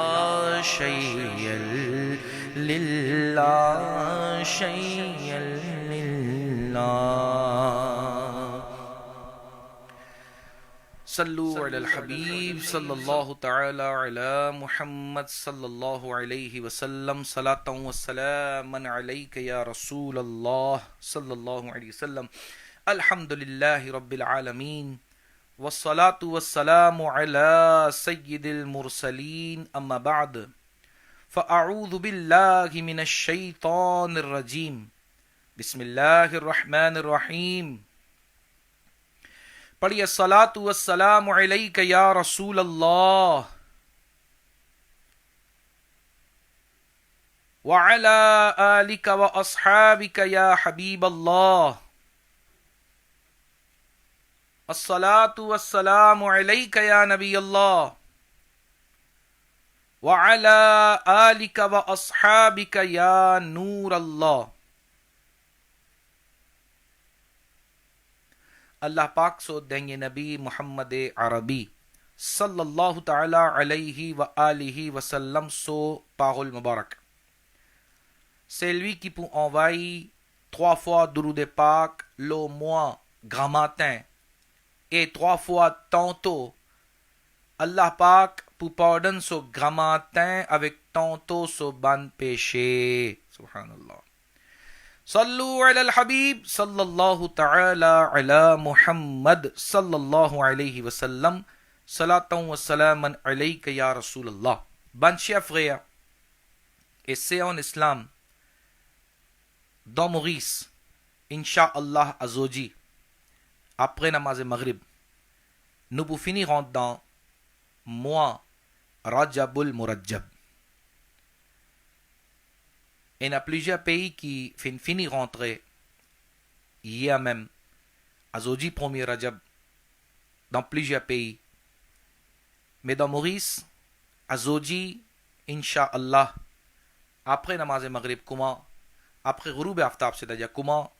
B: شیء للہ شیء للہ
A: صلو علی الحبیب صلی اللہ تعالی علی محمد صلی اللہ علیہ وسلم صلاۃ و سلام علیک یا رسول اللہ صلی اللہ علیہ وسلم الحمدللہ رب العالمین والصلاة والسلام علی سید المرسلین اما بعد فاعوذ باللہ من الشیطان الرجیم بسم اللہ الرحمن الرحیم. پڑھیے الصلاۃ والسلام علیک یا رسول اللہ وعلی آلک واصحابک یا حبیب اللہ. الصلاۃ والسلام علیک یا نبی اللہ وعلی آلک واصحابک یا نور اللہ. اللہ پاک سو دیں نبی محمد عربی صلی اللہ تعالی علیہ وآلہ وسلم سو پاغل مبارک. C'est lui qui peut envoyer 3 fois Durud Pâques le mois grand matin et 3 fois tantôt. Allah Pâques pour pardonner ce grand matin avec tantôt ce ban péché. Subhanallah. صلوا على الحبيب صلى الله تعالى على محمد صلى الله عليه وسلم صلاة وسلاما عليك يا رسول الله. Ban chers frères, et c'est en islam, dans Maurice, Inch'Allah Azoji, après namaz maghrib, nous vous finirons dans mois Rajabul Murajjab. Il y a plusieurs pays qui finissent rentrer hier même, Azoji premier Rajab, dans plusieurs pays. Mais dans Maurice, Azoji, Inch'Allah, après namaz maghrib, comment? Après Ghurub Aftab, c'est-à-dire comment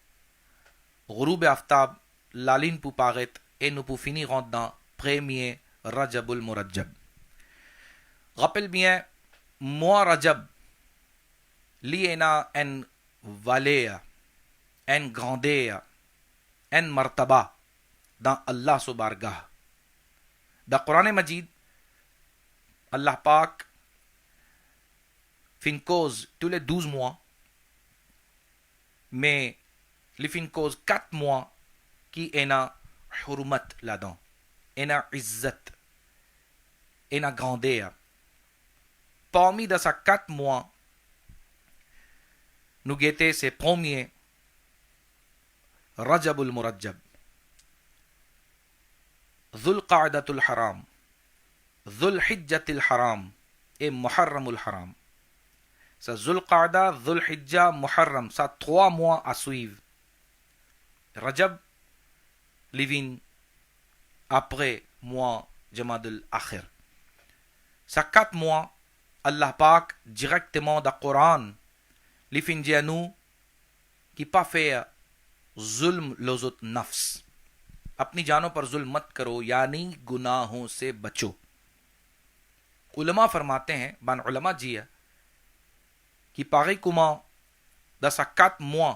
A: Ghurub Aftab, la ligne pour paraître et nous pour finir dans premier Rajabul Murajjab. Rappelle bien, mois Rajab, liena en valeur, en grandeur, en martaba dans Allah Subhargah. Dans Coran Majid, Allah Pak fin cause tous les 12 mois, mais il fin cause 4 mois qui est na hurmat là-dedans, est na izzat, est na grandeur. Parmi de ces 4 mois, nous guettons ces premiers Rajabul Murajjab, Dhul Qa'datul Haram, Dhul Hijjatul Haram et Muharramul Haram. Ça Dhul Qa'da, Dhul Hijja, Muharram, ça 3 mois à suivre. Rajab, livin après mois Jamadul Akhir. Ça 4 mois, Allah Pak directement dans le Coran, l'ifin dit à nous qui pas faire zulm lozut nafs. اپنی جانوں پر ظلم مت کرو یعنی گناہوں سے بچو. علماء فرماتے ہیں بان علماء جی ہے کہ پاغی کما دس 4 mois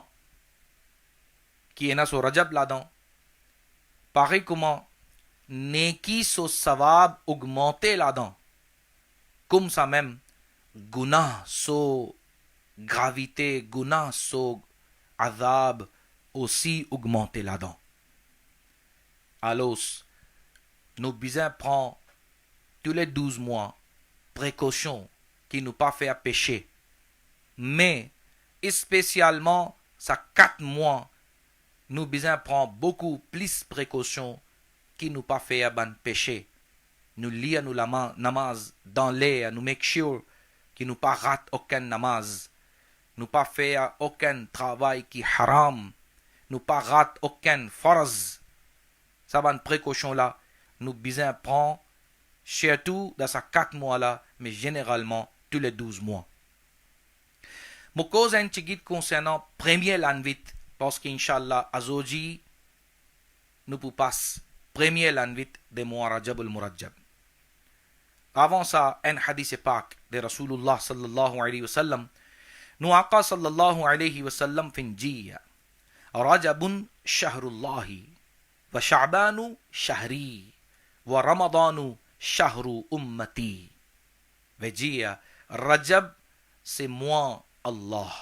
A: qui est na so Rajab là-dedans, pareil comment néki so sawab augmenté là-dedans, comme ça même guna so gravité, guna so azab aussi augmenté là-dedans. Alors, nous besoin prendre tous les 12 mois précautions qui nous pas faire pécher, mais spécialement ça 4 mois nous besoin prendre beaucoup plus précautions qui nous pas faire ban péché. Nous lire nous la namaz dans l'air, nous make sure que nous pas rate aucun namaz, nous pas faire aucun travail qui haram, nous pas rate aucun farz. Ça ban précaution là, nous besoin prendre surtout dans ces 4 mois là, mais généralement tous les 12 mois. Mon cause un petit guide concernant premier l'invite parce qu'Inch'Allah Azoji nous pour passe premier l'invite de mois Rajab al-Murajjab. Avant ça, un hadith pak de Rasulullah sallallahu alayhi wa sallam, nous Aqa sallallahu alayhi wa sallam finjiya Rajabun shahrullahi wa Sha'banu shahri wa Ramadanu shahru ummati. Vejiya Rajab c'est moi Allah,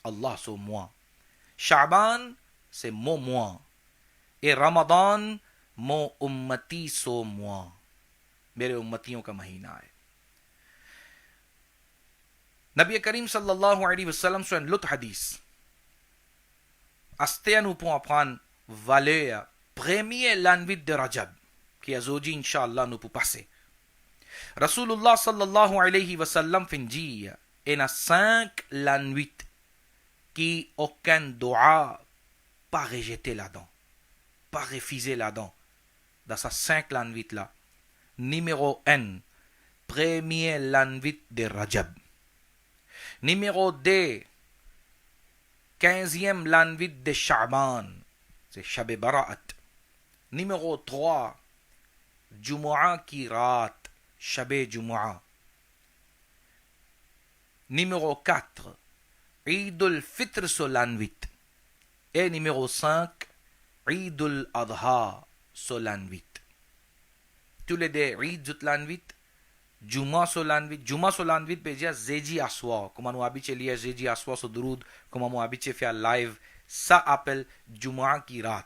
A: Allah c'est moi. Sha'ban c'est mon mois et Ramadan mon ummati so moi, میرے امتیوں کا مہینہ ہے. Nabi Karim sallallahu alaihi wasallam so en lot hadis. Asteanu pour apprendre valeur premier l'anvit de Rajab qui a zoji inshallah nous pour passer. Rasulullah sallallahu alaihi wasallam finji en a 5 l'anvit qui aucun doa pas rejeté là-dedans, pas refusé là-dedans. Dans sa 5 l'anvit là. Numéro 1, premier l'anvit de Rajab. Numéro 2, 15e l'anvit de Sha'ban, c'est Shab Bara'at. Numéro 3, Jumu'ah ki raat, Shab Jumu'ah. Numéro 4, Eid al-Fitr sur l'anvit. Et numéro 5, Eid al-Adha sur l'anvit. Tous les deux, Eid sur l'anvit, Juma sur l'anvit, beja Zeji Aswa. Comme on habite lié Zeji Aswa sur Durud, comme on habite faire live, ça appelle Jumu'ah ki raat.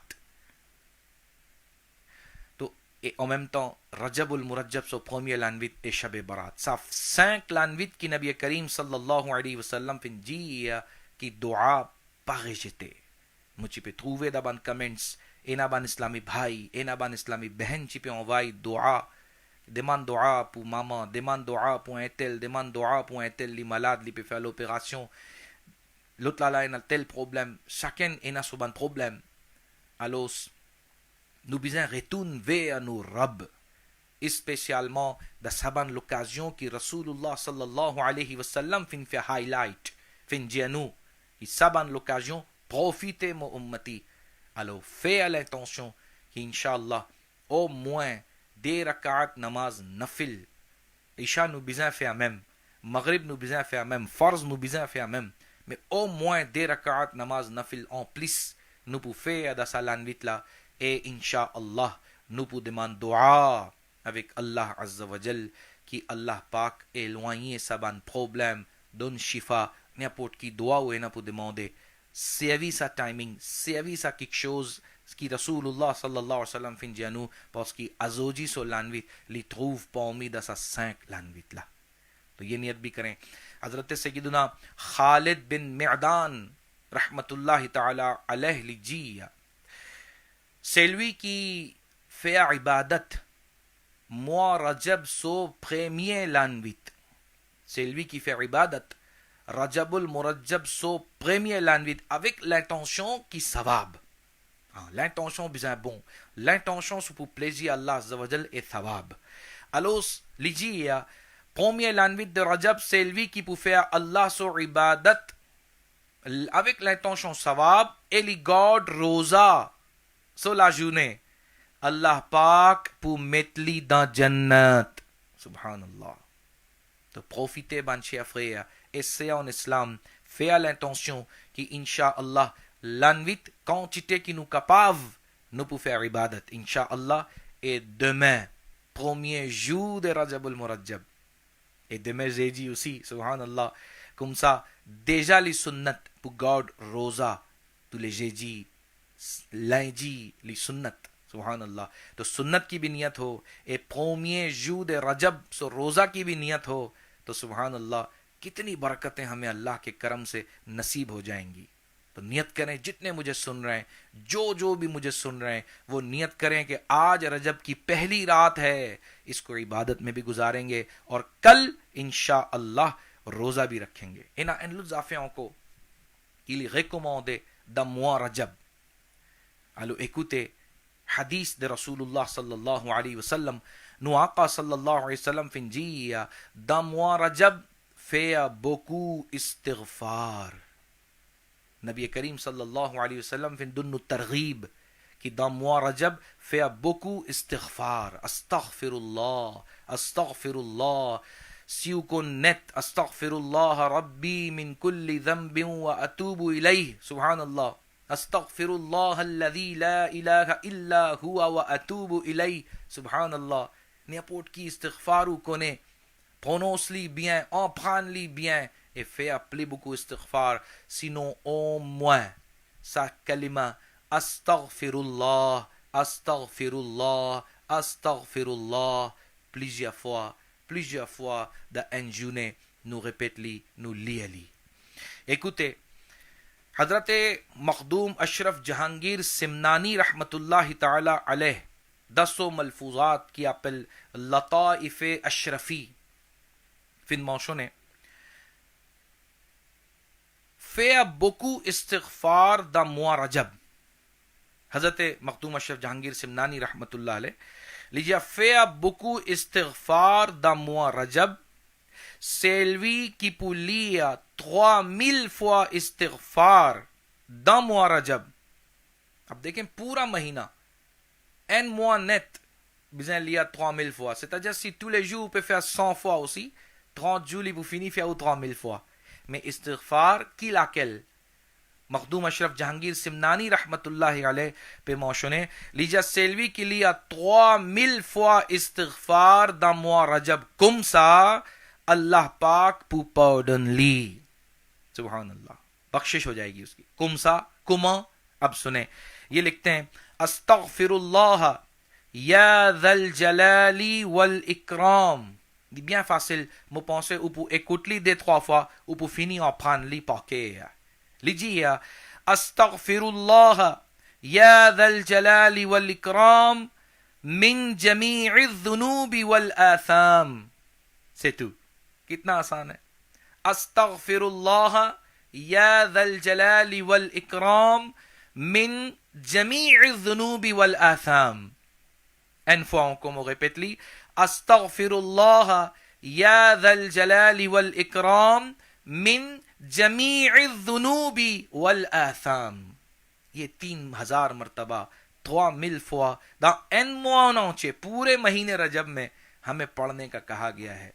A: Et en même temps, Rajabul Murajjab sur premier l'anvit et Shab Barat. Ça 5 l'anvit qui Nabi Karim sallallahu alayhi wa sallam fin dit qui doit pas rejeter. Muchi pe trouver dans comments, enaban islami bhai, enaban islami behen chi pe envoyer doa. Demande doa pour maman, demande doa pour un tel, demande doa pour un tel, li malade, li peut faire l'opération. L'autre là, il a tel problème. Chacun a son problème. Alors, nous besoin retourner vers nos Rabb. Spécialement dans cette l'occasion que Rasulullah sallallahu alayhi wa sallam fin fait highlight, fin dire nous. Et cette l'occasion, profitez mon ummati. Alors, faites l'intention qu'Inch'Allah, au moins, des rak'at namaz nafil. Isha nous besoin faire même. Maghrib nous besoin faire même. Farz nous besoin faire même. Mais au moins des rak'at namaz nafil en plus, nous pouvons faire dans sa lanvit là. Et Inch'Allah, nous pouvons demander dua avec Allah Azza wa Jal, qui Allah Pak éloigner sa ban problème, donne shifa, n'importe qui doit ou n'a pour demander. Service à timing, service à quelque chose qui Rasulullah sallallahu alayhi wa sallam fin dit à nous, parce qu'il azoji sur l'anvit, les trouve parmi dans sa 5 l'anvit là. تو یہ نیت بھی کریں. حضرت سیدنا خالد بن معدان رحمت اللہ تعالی علیہ لجی c'est lui qui fait ibadat mois Rajab so premier l'anvit. C'est lui qui fait ibadat Rajabul Murajjab so premier l'anvit avec l'intention qui savab. L'intention bien bon. L'intention c'est pour plaisir Allah Azza wa Jal et thawab. Alors, l'iji premier l'anvit de Rajab, c'est lui qui peut faire Allah sur ibadat avec l'intention thawab et les garde rosa sur la journée. Allah Pak pour mettre lui dans Jannat. Subhanallah. De profiter, ban chers frères, essayer en islam, faire l'intention qui, Inch'Allah, l'anvit, quantité qui nous capable, nous pouvons faire ibadat, Inch'Allah, et demain, premier jour de Rajabul Murajjab. Et demain, j'ai dit aussi, Subhanallah, comme ça, déjà les sunnat pour garder rosa, tous les jeudis, lundi, les sunnat. Subhanallah. تو سنت کی بھی نیت ہو اے پرومیے جود رجب سو روزہ کی بھی نیت ہو تو سبحان اللہ کتنی برکتیں ہمیں اللہ کے کرم سے نصیب ہو جائیں گی. تو نیت کریں جتنے مجھے سن رہے ہیں جو بھی مجھے سن رہے ہیں وہ نیت کریں کہ آج رجب کی پہلی رات ہے, اس کو عبادت میں بھی گزاریں گے اور کل انشاءاللہ روزہ بھی رکھیں گے. ان l'Zaféon کو il est recommandé dans mois Rajab. Alors écoutez hadith de Rasulullah sallallahu alayhi wa sallam. Nous Aqa sallallahu alayhi wa sallam fin dit dans mois Rajab fait beaucoup istighfar. Nabi Karim sallallahu alayhi wa sallam fin donne nous targhib qui dans mois Rajab fait beaucoup istighfar. Astaghfirullah, astaghfirullah. Si vous connaissez astaghfirullah rabbi min kulli dhanbin wa atubu ilayh. Subhanallah. Astaghfirullah alladhi la ilaha illa huwa wa atubu ilayh. Subhanallah. N'importe qui istighfar ou connaît, prononce-le bien, apprends-le bien et fais appeler beaucoup istighfar. Sinon au moins sa kalima astaghfirullah, astaghfirullah, astaghfirullah plusieurs fois dans une journée nous répète-li, nous lis. Écoutez, حضرت مخدوم اشرف جہانگیر سمنانی رحمت اللہ تعالی علیہ 10 ملفوظات qui appelle لطائف اشرفی fin mentionné fait beaucoup istighfar dans mois Rajab. حضرت مخدوم اشرف جہانگیر سمنانی رحمت اللہ علیہ لیجیے fait beaucoup istighfar dans mois Rajab. C'est lui qui peut lire 3000 fois istighfar dans mois Rajab. اب دیکھیں پورا مہینہ un mois net besoin de lire 3000 fois. C'est-à-dire si tous les jours vous pouvez faire 100 fois aussi, 30 jours vous finissez faire 3000 fois. Mais istighfar qui laquelle مخدوم اشرف جہانگیر سمنانی رحمت اللہ علیہ پہ mentionné لیجیے c'est lui qui lit 3000 fois istighfar dans mois Rajab. Comme ça اللہ پاک پو pardon لی. سبحان اللہ, بخشش ہو جائے گی اس کی. کمسا کما, اب سنیں یہ لکھتے ہیں استغفر اللہ یا ذا الجلال والاکرام. Bien facile, vous pensez ou pour écouter les 3 fois ou pour finir en prendre les paquets. Lidia astaghfirullah ya dhal jalali wal ikram min jami'i dhunubi wal atham. C'est tout. کتنا آسان ہے. استغفراللہ یا ذا الجلال والاکرام من جمیع الذنوب والآثام. Une fois encore, répète-le. استغفراللہ یا ذا الجلال والاکرام من جمیع الذنوب والآثام. یہ 3000 مرتبہ 3000 fois dans un mois entier, پورے مہینے رجب میں ہمیں پڑھنے کا کہا گیا ہے.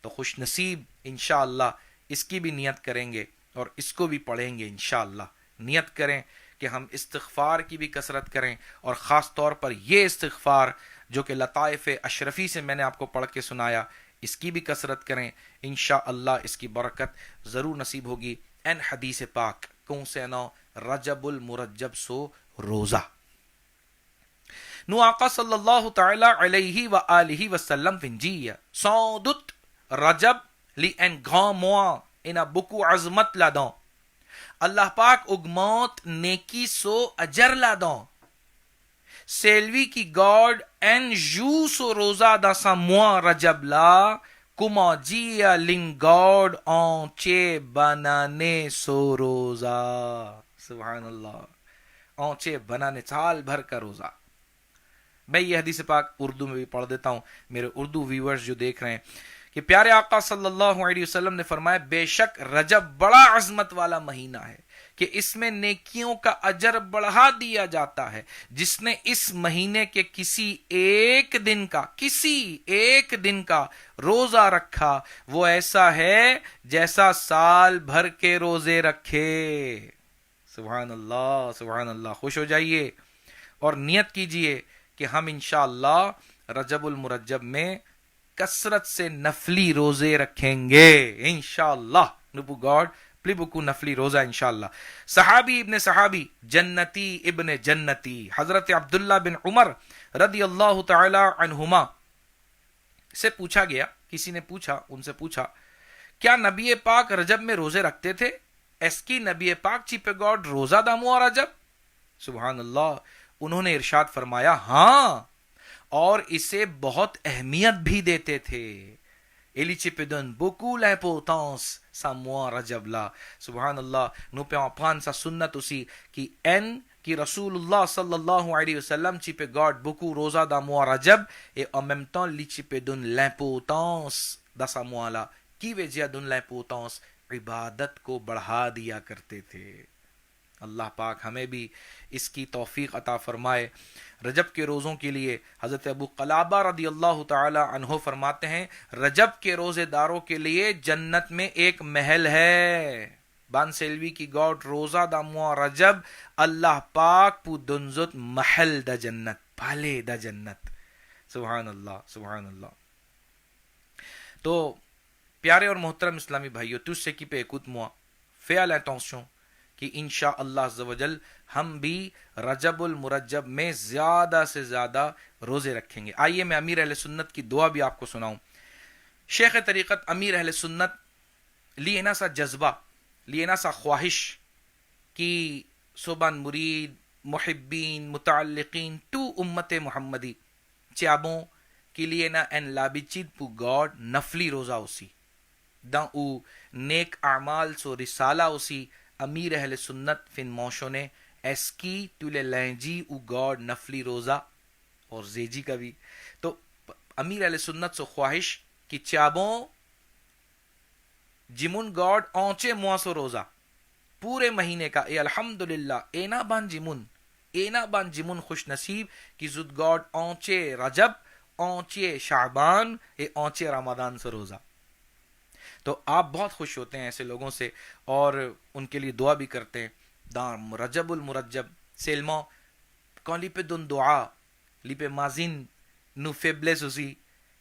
A: تو خوش نصیب انشاءاللہ اس کی بھی نیت کریں گے اور اس کو بھی پڑھیں گے انشاءاللہ. نیت کریں کہ ہم استغفار کی بھی کثرت کریں اور خاص طور پر یہ استغفار جو کہ لطائف اشرفی سے میں نے آپ کو پڑھ کے سنایا, اس کی بھی کثرت کریں انشاءاللہ. اس کی برکت ضرور نصیب ہوگی. این حدیث پاک کون سے نو رجب المرجب سو روزہ. نو آقا صلی اللہ تعالی علیہ وآلہ وسلم فنجیہ sans doute Rajab li un grand mois et a beaucoup azmat là-dedans. Allah Pak augmente neki so ajar là-dedans. C'est lui qui garde un jour so rosa dans sa mois Rajab là, comment dire l'in garde entier banane so rosa. Subhanallah. Entier banane saal bhar ka roza. میں یہ حدیث پاک اردو میں بھی پڑھ دیتا ہوں میرے اردو ویورز جو دیکھ رہے ہیں کہ پیارے آقا صلی اللہ علیہ وسلم نے فرمایا بے شک رجب بڑا عظمت والا مہینہ ہے کہ اس میں نیکیوں کا اجر بڑھا دیا جاتا ہے. جس نے اس مہینے کے کسی ایک دن کا روزہ رکھا وہ ایسا ہے جیسا سال بھر کے روزے رکھے. سبحان اللہ سبحان اللہ. خوش ہو جائیے اور نیت کیجئے کہ ہم انشاءاللہ رجب المرجب میں کثرت سے نفلی روزے رکھیں گے انشاءاللہ. نبو گاڈ پلی بکو نفلی روزہ انشاءاللہ. صحابی ابن صحابی جنتی ابن جنتی حضرت عبداللہ بن عمر رضی اللہ تعالی عنہما سے پوچھا گیا, کسی نے پوچھا, ان سے پوچھا کیا نبی پاک رجب میں روزے رکھتے تھے؟ اس کی نبی پاک چی پہ گاڈ روزہ دامو رجب. سبحان اللہ. انہوں نے ارشاد فرمایا ہاں, اور اسے بہت اہمیت بھی دیتے تھے. ایلی چپدن beaucoup l'importance sa mois Rajab là. سبحان اللہ. nous peut en prendre sa sunnat aussi qui Rasulullah sallallahu alayhi wa sallam ci peut garde beaucoup roza dans mois Rajab et en même temps li ci peut donne l'importance dans sa mois là. کی وجہ donne l'importance عبادت کو بڑھا دیا کرتے تھے. اللہ پاک ہمیں بھی اس کی توفیق عطا فرمائے. رجب کے روزوں کے لیے حضرت ابو قلابہ رضی اللہ تعالی عنہ فرماتے ہیں رجب کے روزے داروں کے لیے جنت میں ایک محل ہے. بان سیلوی کی گاڈ روزہ دا موا رجب اللہ پاک پو دنزت محل دا جنت پالے دا جنت. سبحان اللہ سبحان اللہ. تو پیارے اور محترم اسلامی بھائیو, تجھ سے کی پہ ایکوت موا فیال انٹینشن کہ انشاءاللہ عز و جل ہم بھی رجب المرجب میں زیادہ سے زیادہ روزے رکھیں گے. آئیے میں امیر اہل سنت کی دعا بھی آپ کو سناؤں. شیخ طریقت امیر اہل سنت لینا سا جذبہ, لینا سا خواہش کہ soban murid, muhibbin, mutaalliqin tu ummate Muhammadi tiabon kiliena en labicid pu God nafli roza usi dan u nek a'mal so risala usi امیر اہل سنت فن موشونے ایسکی تولے لینجی او گاڈ نفلی روزہ اور زیجی کا بھی. تو امیر اہل سنت سو خواہش کہ چابوں جمون گاڈ اونچے مواسو روزہ پورے مہینے کا اے الحمدللہ اینا بان جمون خوش نصیب کی زد گاڈ اونچے رجب اونچے شعبان اے اونچے رمضان سے روزہ. تو آپ بہت خوش ہوتے ہیں ایسے لوگوں سے اور ان کے لیے دعا بھی کرتے ہیں. دام رجب المرجب سیلمو کون لی پہ دن دعا لی پہ مازین نو فیبلس اسی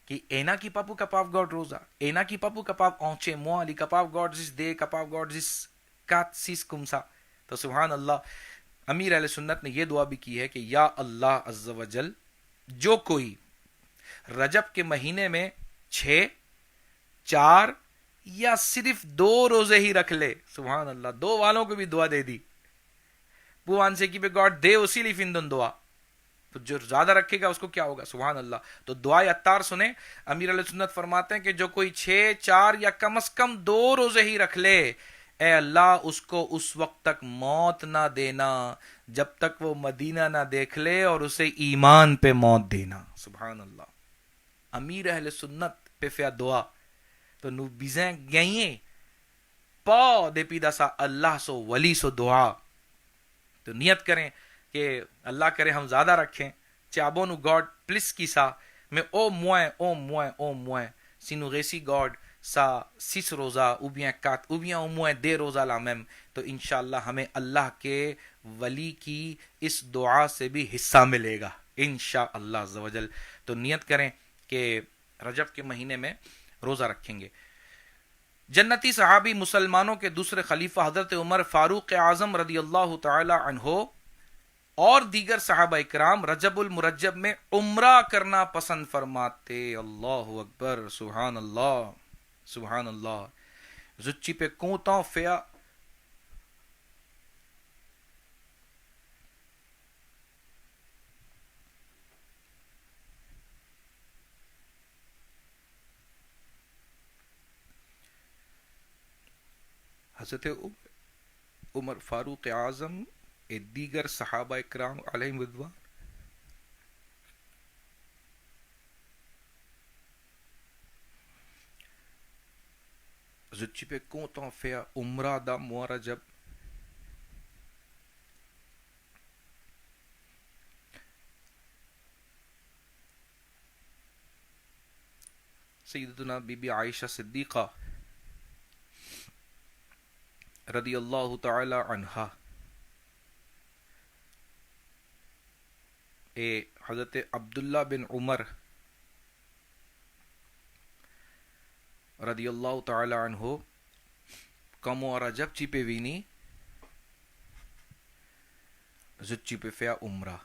A: کہ اینا کی پاپو کپاف گاڈ روزہ اینا کی پاپو کپاف اونچے موا لی کپاف گاڈ جس دے کپاف گاڈ جس کات سیس کمسا. تو سبحان اللہ, امیر اہل سنت نے یہ دعا بھی کی ہے کہ یا اللہ عز و جل جو کوئی رجب کے مہینے میں 6, 4 یا صرف 2 روزے ہی رکھ لے, سبحان اللہ, 2 والوں کو بھی دعا دے دی پوان سے کی پہ گاڈ دے اسی لی فندن دعا, تو جو زیادہ رکھے گا اس کو کیا ہوگا, سبحان اللہ. تو دعائے اتار سنیں, امیر علیہ سنت فرماتے ہیں کہ جو کوئی 6, 4 یا کم از کم 2 روزے ہی رکھ لے, اے اللہ اس کو اس وقت تک موت نہ دینا جب تک وہ مدینہ نہ دیکھ لے اور اسے ایمان پہ موت دینا. سبحان اللہ, امیر اہل سنت پہ فیا دعا تو نو بیزیں گئیں پا دے پیدا سا اللہ سو ولی سو دعا. تو نیت کریں کہ اللہ کرے ہم زیادہ رکھیں چابو نو گاڈ پلس کی سا میں او موئے سینو غیسی گاڈ سا 6 روزہ اوبیاں موئے دے روزہ لامم. تو انشاءاللہ ہمیں اللہ کے ولی کی اس دعا سے بھی حصہ ملے گا انشاءاللہ عز و جل. تو نیت کریں کہ رجب کے مہینے میں روزہ رکھیں گے. جنتی صحابی مسلمانوں کے دوسرے خلیفہ حضرت عمر فاروق اعظم رضی اللہ تعالی عنہ اور دیگر صحابہ اکرام رجب المرجب میں عمرہ کرنا پسند فرماتے. اللہ اکبر, سبحان اللہ سبحان اللہ. زچی پہ کونتاں فیا حضرت عمر فاروق اعظم دیگر صحابہ اکرام علیہم رضوان زچی پہ کونتاں فیا عمرہ دا مورجب سیدتنا بی بی عائشہ صدیقہ رضی اللہ تعالی عنہا اے حضرت عبداللہ بن عمر رضی اللہ تعالی عنہ کمو رجب چی پہ وینی زچی پہ فیا عمرہ.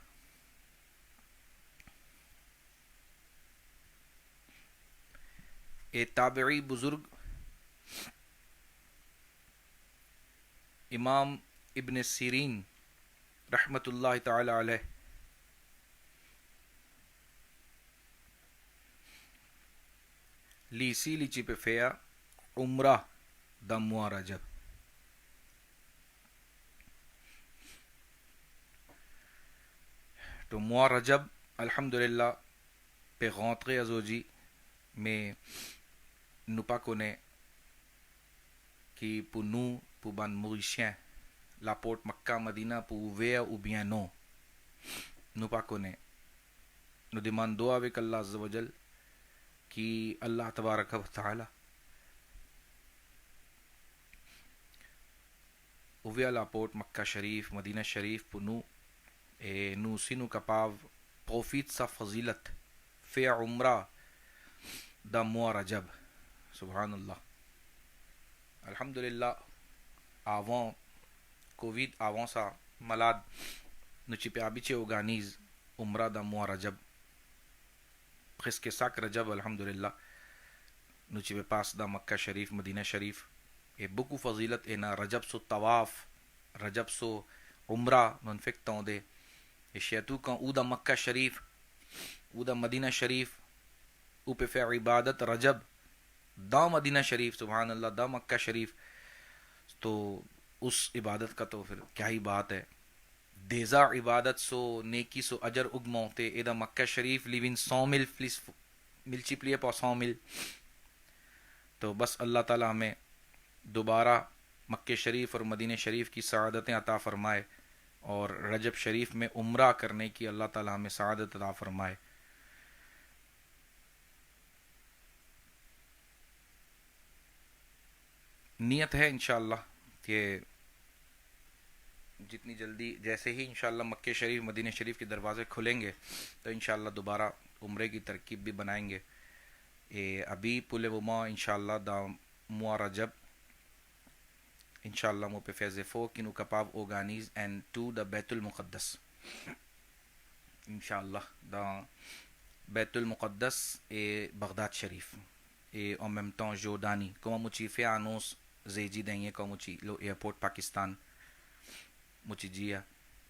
A: اے تابعی بزرگ امام ابن سیرین رحمت اللہ تعالی علیہ لیسی لیچی پہ فیا عمرہ دا موا رجب. تو موا رجب الحمدللہ پہ غونطغے ازوجی میں نپا کونے کی پو نو پو بان موریشین لاپورٹ مکہ مدینہ پو ویا او بیان نو پا کونے نو دیمان دعا وک اللہ عز و جل کی اللہ تبارک و تعالی اویا لاپورٹ مکہ شریف مدینہ شریف پو نو سینو کپاو پروفیت سا فضیلت فی عمرہ دا موا رجب. سبحان اللہ, الحمدللہ آوان کووید آوان سا ملاد نچی پہ آبی چے اوگانیز عمرہ دا موا رجب خس کے ساک رجب الحمدللہ نچی پہ پاس دا مکہ شریف مدینہ شریف e buku fazilat ena rajab so tawaf rajab so umra non fekton de e shetu kan uda Makkah Sharif uda Madina Sharif upe fe ibadat rajab دا مدینہ شریف سبحان اللہ دا مکہ شریف تو اس عبادت کا تو پھر کیا ہی بات ہے دیزا عبادت سو نیکی سو اجر اگموتے ادا مکہ شریف لیون 100 مل ملچی پلیے پا 100 مل تو بس اللہ تعالیٰ ہمیں دوبارہ مکہ شریف اور مدینہ شریف کی سعادتیں عطا فرمائے اور رجب شریف میں عمرہ کرنے کی اللہ تعالیٰ ہمیں سعادت عطا فرمائے. نیت ہے انشاءاللہ کہ جتنی جلدی جیسے ہی انشاءاللہ مکہ شریف مدینہ شریف کے دروازے کھلیں گے تو انشاءاللہ دوبارہ عمرے کی ترکیب بھی بنائیں گے. ابھی پلے وما انشاءاللہ دا موا رجب انشاءاللہ مو پہ فیض فو کنو کپاب اوگانیز اینڈ ٹو دا بیت المقدس انشاءاللہ دا بیت المقدس بغداد شریف en même temps Jordanie como muci fe anos zeji denye como muci lo airport Pakistan muci jia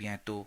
A: bientôt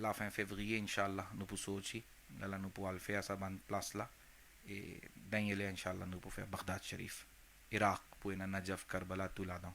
A: la fin février inshallah nous pouvons aussi là nous pouvons faire ça ban place là et ben inshallah nous pouvons faire Baghdad Sharif Iraq pour na Najaf Karbala tout là-dedans.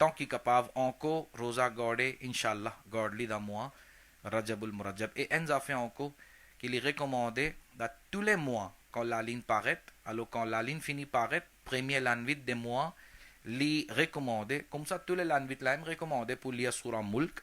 A: temps qui capable encore rosa garder inshallah gardli da mois Rajabul Murajab et en affaire encore qu'il est recommandé dans tous les mois quand la ligne paraît. Alors quand la ligne finit paraître premier l'anvit des mois li recommandé comme ça tous les l'anvit là me recommandé pour lire surah Mulk.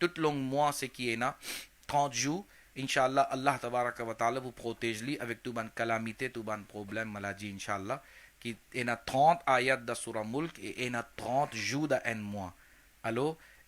A: tout long mois c'est qui est na 30 jours inshallah Allah tabaraka wa taala vous protège li avec tout ban calamité tout ban problème maladie inshallah qui est na 30 ayat da surah mulk et est na 30 jours da un mois. alors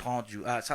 A: 30 jours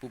A: pour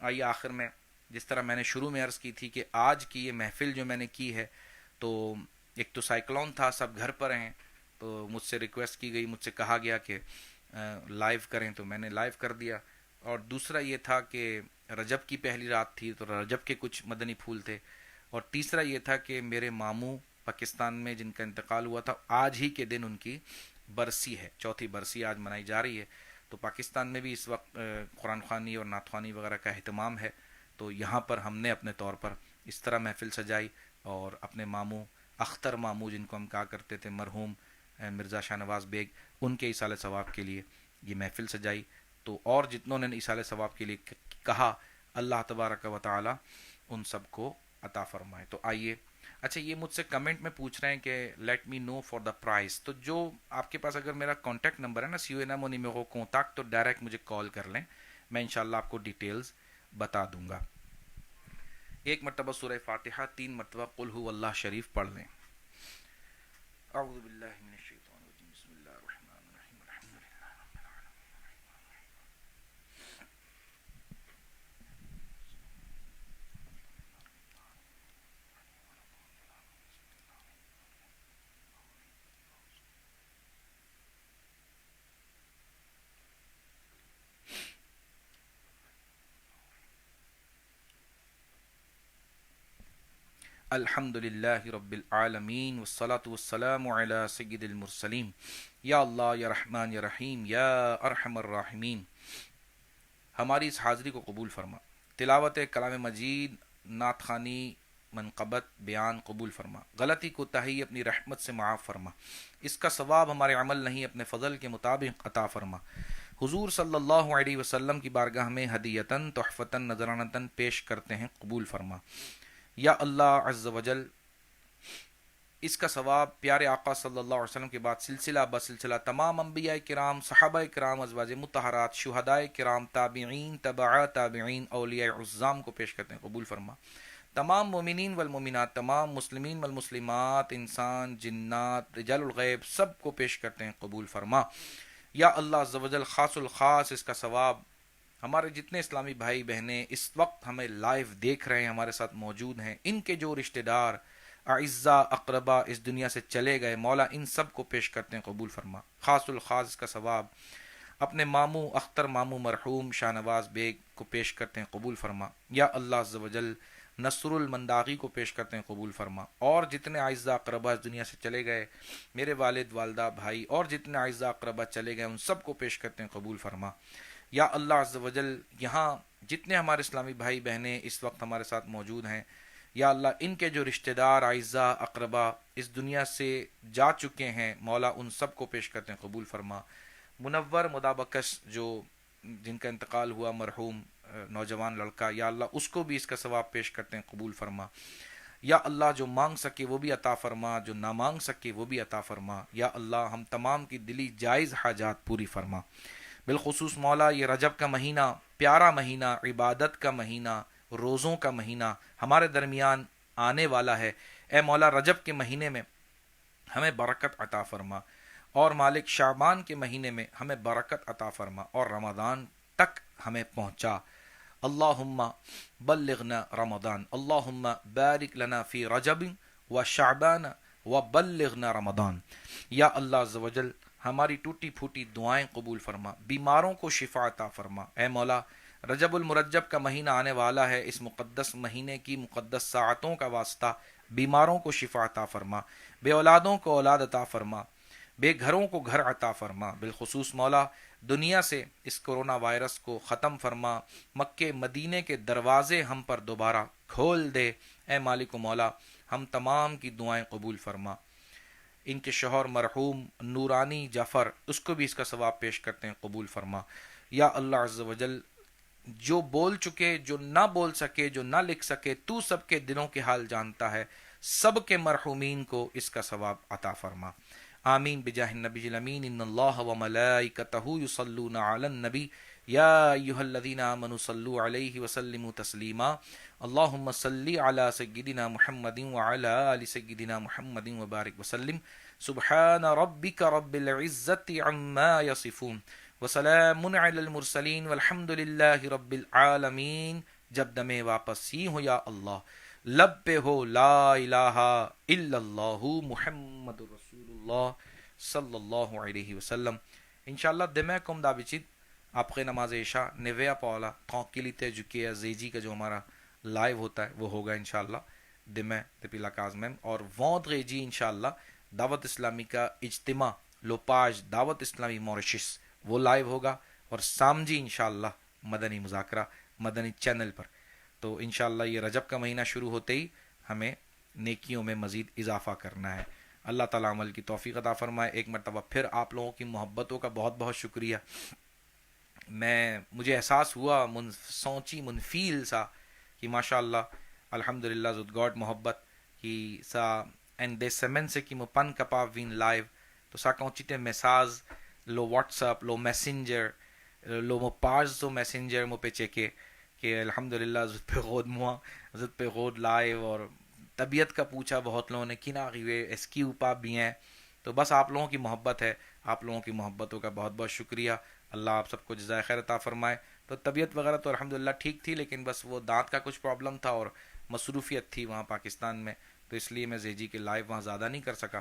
A: آئیے آخر میں جس طرح میں نے شروع میں عرض کی تھی کہ آج کی یہ محفل جو میں نے کی ہے، تو ایک تو سائیکلون تھا، سب گھر پر ہیں، تو مجھ سے ریکویسٹ کی گئی، مجھ سے کہا گیا کہ لائیو کریں، تو میں نے لائیو کر دیا. اور دوسرا یہ تھا کہ رجب کی پہلی رات تھی، تو رجب کے کچھ مدنی پھول تھے. اور تیسرا یہ تھا کہ میرے ماموں پاکستان میں جن کا انتقال ہوا تھا، آج ہی کے دن ان کی برسی ہے، چوتھی برسی آج منائی جا رہی ہے. تو پاکستان میں بھی اس وقت قرآن خوانی اور نعت خوانی وغیرہ کا اہتمام ہے. تو یہاں پر ہم نے اپنے طور پر اس طرح محفل سجائی، اور اپنے ماموں اختر ماموں جن کو ہم کہا کرتے تھے، مرحوم مرزا شاہ نواز بیگ، ان کے ایصال ثواب کے لیے یہ محفل سجائی. تو اور جتنوں نے ایصال ثواب کے لیے کہا، اللہ تبارک و تعالی ان سب کو عطا فرمائے. تو آئیے، اچھا یہ مجھ سے کمنٹ میں پوچھ رہے ہیں کہ let me know for the prize. تو جو آپ کے پاس اگر میرا کانٹیکٹ نمبر ہے نا، سی او این ایم او نیمو کونتاکٹ، تو ڈائریکٹ مجھے کال کر لیں، میں انشاءاللہ آپ کو ڈیٹیلز بتا دوں گا. ایک مرتبہ سورہ فاتحہ، 3 مرتبہ قل هو اللہ شریف پڑھ لیں. اعوذ باللہ من الشیطان الرجیم، بسم اللہ الرحمن الرحیم، الحمد للہ رب العالمین. الحمد للہ رب العالمین، والصلاة والسلام علی سید المرسلین. یا اللہ یا رحمان یا رحیم یا ارحم الراحمین. ہماری اس حاضری کو قبول فرما، تلاوت کلام مجید، نعت خوانی، منقبت، بیان قبول فرما. غلطی کوتاہی اپنی رحمت سے معاف فرما. اس کا ثواب ہمارے عمل نہیں، اپنے فضل کے مطابق عطا فرما. حضور صلی اللہ علیہ وسلم کی بارگاہ میں ہدیتاً تحفتاً نذرانتاً پیش کرتے ہیں، قبول فرما. یا اللہ عز و جل اس کا ثواب پیارے آقا صلی اللہ علیہ وسلم کے بعد سلسلہ بسلسلہ تمام انبیاء کرام، صحابہ کرام، ازواج مطہرات، شہداء کرام، تابعین، تبع تابعین، اولیاء عظام کو پیش کرتے ہیں، قبول فرما. تمام مومنین والمومنات، تمام مسلمین والمسلمات، انسان، جنات، رجال الغیب، سب کو پیش کرتے ہیں، قبول فرما. یا اللہ عز و جل خاص الخاص اس کا ثواب ہمارے جتنے اسلامی بھائی بہنیں اس وقت ہمیں لائیو دیکھ رہے ہیں، ہمارے ساتھ موجود ہیں، ان کے جو رشتہ دار اعزاء اقربا اس دنیا سے چلے گئے، مولا ان سب کو پیش کرتے ہیں، قبول فرما. خاص الخاص اس کا ثواب اپنے ماموں اختر ماموں مرحوم شاہ نواز بیگ کو پیش کرتے ہیں، قبول فرما. یا اللہ عز و جل نصر المنداغی کو پیش کرتے ہیں، قبول فرما. اور جتنے اعزاء اقربا اس دنیا سے چلے گئے، میرے والد والدہ بھائی، اور جتنے اعزاء اقربا چلے گئے، ان سب کو پیش کرتے ہیں، قبول فرما. یا اللہ عز و جل یہاں جتنے ہمارے اسلامی بھائی بہنیں اس وقت ہمارے ساتھ موجود ہیں، یا اللہ ان کے جو رشتہ دار اعزاء اقربا اس دنیا سے جا چکے ہیں، مولا ان سب کو پیش کرتے ہیں، قبول فرما. منور مدابکش جو جن کا انتقال ہوا، مرحوم نوجوان لڑکا، یا اللہ اس کو بھی اس کا ثواب پیش کرتے ہیں، قبول فرما. یا اللہ جو مانگ سکے وہ بھی عطا فرما، جو نہ مانگ سکے وہ بھی عطا فرما. یا اللہ ہم تمام کی دلی جائز حاجات پوری فرما. بالخصوص مولا یہ رجب کا مہینہ، پیارا مہینہ، عبادت کا مہینہ، روزوں کا مہینہ ہمارے درمیان آنے والا ہے. اے مولا رجب کے مہینے میں ہمیں برکت عطا فرما، اور مالک شعبان کے مہینے میں ہمیں برکت عطا فرما، اور رمضان تک ہمیں پہنچا. اللہم بلغنا رمضان، اللہم بارک لنا فی رجب و شعبان و بلغنا رمضان. یا اللہ عز و جل ہماری ٹوٹی پھوٹی دعائیں قبول فرما، بیماروں کو شفا عطا فرما. اے مولا رجب المرجب کا مہینہ آنے والا ہے، اس مقدس مہینے کی مقدس ساعتوں کا واسطہ بیماروں کو شفا عطا فرما، بے اولادوں کو اولاد عطا فرما، بے گھروں کو گھر عطا فرما. بالخصوص مولا دنیا سے اس کرونا وائرس کو ختم فرما، مکے مدینے کے دروازے ہم پر دوبارہ کھول دے. اے مالک و مولا ہم تمام کی دعائیں قبول فرما. ان کے شوہر مرحوم نورانی جعفر، اس کو بھی اس کا ثواب پیش کرتے ہیں، قبول فرما. یا اللہ عز و جل جو بول چکے، جو نہ بول سکے، جو نہ لکھ سکے، تو سب کے دلوں کے حال جانتا ہے، سب کے مرحومین کو اس کا ثواب عطا فرما. آمین بجاہ النبی الامین. ان اللہ وملائکتہ یصلون علی النبی یا ایھا الذین آمنوا صلوا علیہ وسلموا تسلیما. اللہم صلی علی سیدنا محمد وعلی آل سیدنا محمد وبارک وسلم. سبحان ربک رب العزة عما یصفون وسلام علی المرسلین والحمد للہ رب العالمین. جب دمیں واپسی ہو یا اللہ، لب پہ ہو لا الہ الا اللہ محمد رسول اللہ صلی اللہ علیہ وسلم. انشاءاللہ دمیں کم دا بچید آپ کے نماز عشاء نویا پاولا tranquillité جوکہ زیجی کا جو ہمارا لائیو ہوتا ہے وہ ہوگا انشاءاللہ دمیں دپیلا کازمیم. اور وونت غیجی انشاءاللہ دعوت اسلامی کا اجتماع لوپاج دعوت اسلامی موریشس وہ لائیو ہوگا، اور سامجی انشاءاللہ مدنی مذاکرہ مدنی چینل پر. تو انشاءاللہ یہ رجب کا مہینہ شروع ہوتے ہی ہمیں نیکیوں میں مزید اضافہ کرنا ہے. اللہ تعالیٰ عمل کی توفیق عطا فرمائے. ایک مرتبہ پھر آپ لوگوں کی محبتوں کا بہت بہت شکریہ. مجھے احساس ہوا سوچی منفیل سا کہ ماشاءاللہ الحمدللہ زد گاڈ محبت کی سا اینڈ دے سیمن سے کہ مو پن کپا وین لائیو تو سا کونچیتے میساز لو واٹس اپ لو میسنجر لو مو پاس تو میسنجر مو پہ چیکے کہ الحمدللہ زد پہ غود موا زد پہ غود لائیو. اور طبیعت کا پوچھا بہت لوگوں نے کنا غیوے ایسکیو پا بھی ہیں. تو بس آپ لوگوں کی محبت ہے، آپ لوگوں کی محبتوں کا بہت بہت شکریہ. اللہ آپ سب کو جزائے خیر عطا فرمائے. تو طبیعت وغیرہ تو الحمدللہ ٹھیک تھی، لیکن بس وہ دانت کا کچھ پرابلم تھا اور مصروفیت تھی وہاں پاکستان میں، تو اس لیے میں زیجی کے لائیو وہاں زیادہ نہیں کر سکا.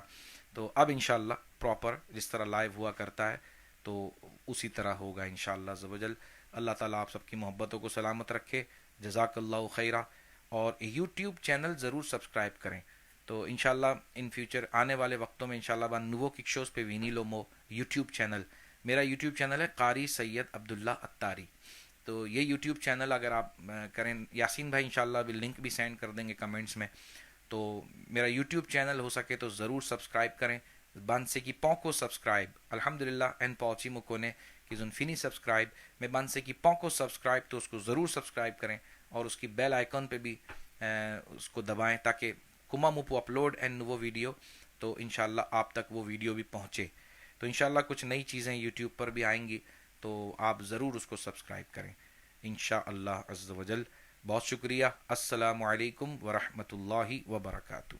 A: تو اب انشاءاللہ پراپر جس طرح لائیو ہوا کرتا ہے تو اسی طرح ہوگا انشاءاللہ عز و جل. اللہ تعالیٰ آپ سب کی محبتوں کو سلامت رکھے. جزاک اللہ خیرہ. اور یوٹیوب چینل ضرور سبسکرائب کریں. تو انشاءاللہ ان فیوچر آنے والے وقتوں میں انشاءاللہ بان نوو کک شوز پہ وینی لو مو یوٹیوب چینل. میرا یوٹیوب چینل ہے قاری سید عبداللہ اتاری. تو یہ یوٹیوب چینل اگر آپ کریں، یاسین بھائی انشاءاللہ بھی لنک بھی سینڈ کر دیں گے کمنٹس میں. تو میرا یوٹیوب چینل ہو سکے تو ضرور سبسکرائب کریں. بان سے کی پونکو سبسکرائب الحمدللہ این پہنچی مکونے کہ زنفینی سبسکرائب میں بان سے کی پونکو سبسکرائب تو اس کو ضرور سبسکرائب کریں اور اس کی بیل آئیکن پہ بھی اس کو دبائیں تاکہ کما موپو اپلوڈ اینڈ وہ ویڈیو تو انشاءاللہ آپ تک وہ ویڈیو بھی پہنچے. تو انشاءاللہ کچھ نئی چیزیں یوٹیوب پر بھی آئیں گی تو آپ ضرور اس کو سبسکرائب کریں انشاءاللہ عز و جل. بہت شکریہ. السلام علیکم ورحمۃ اللہ وبرکاتہ.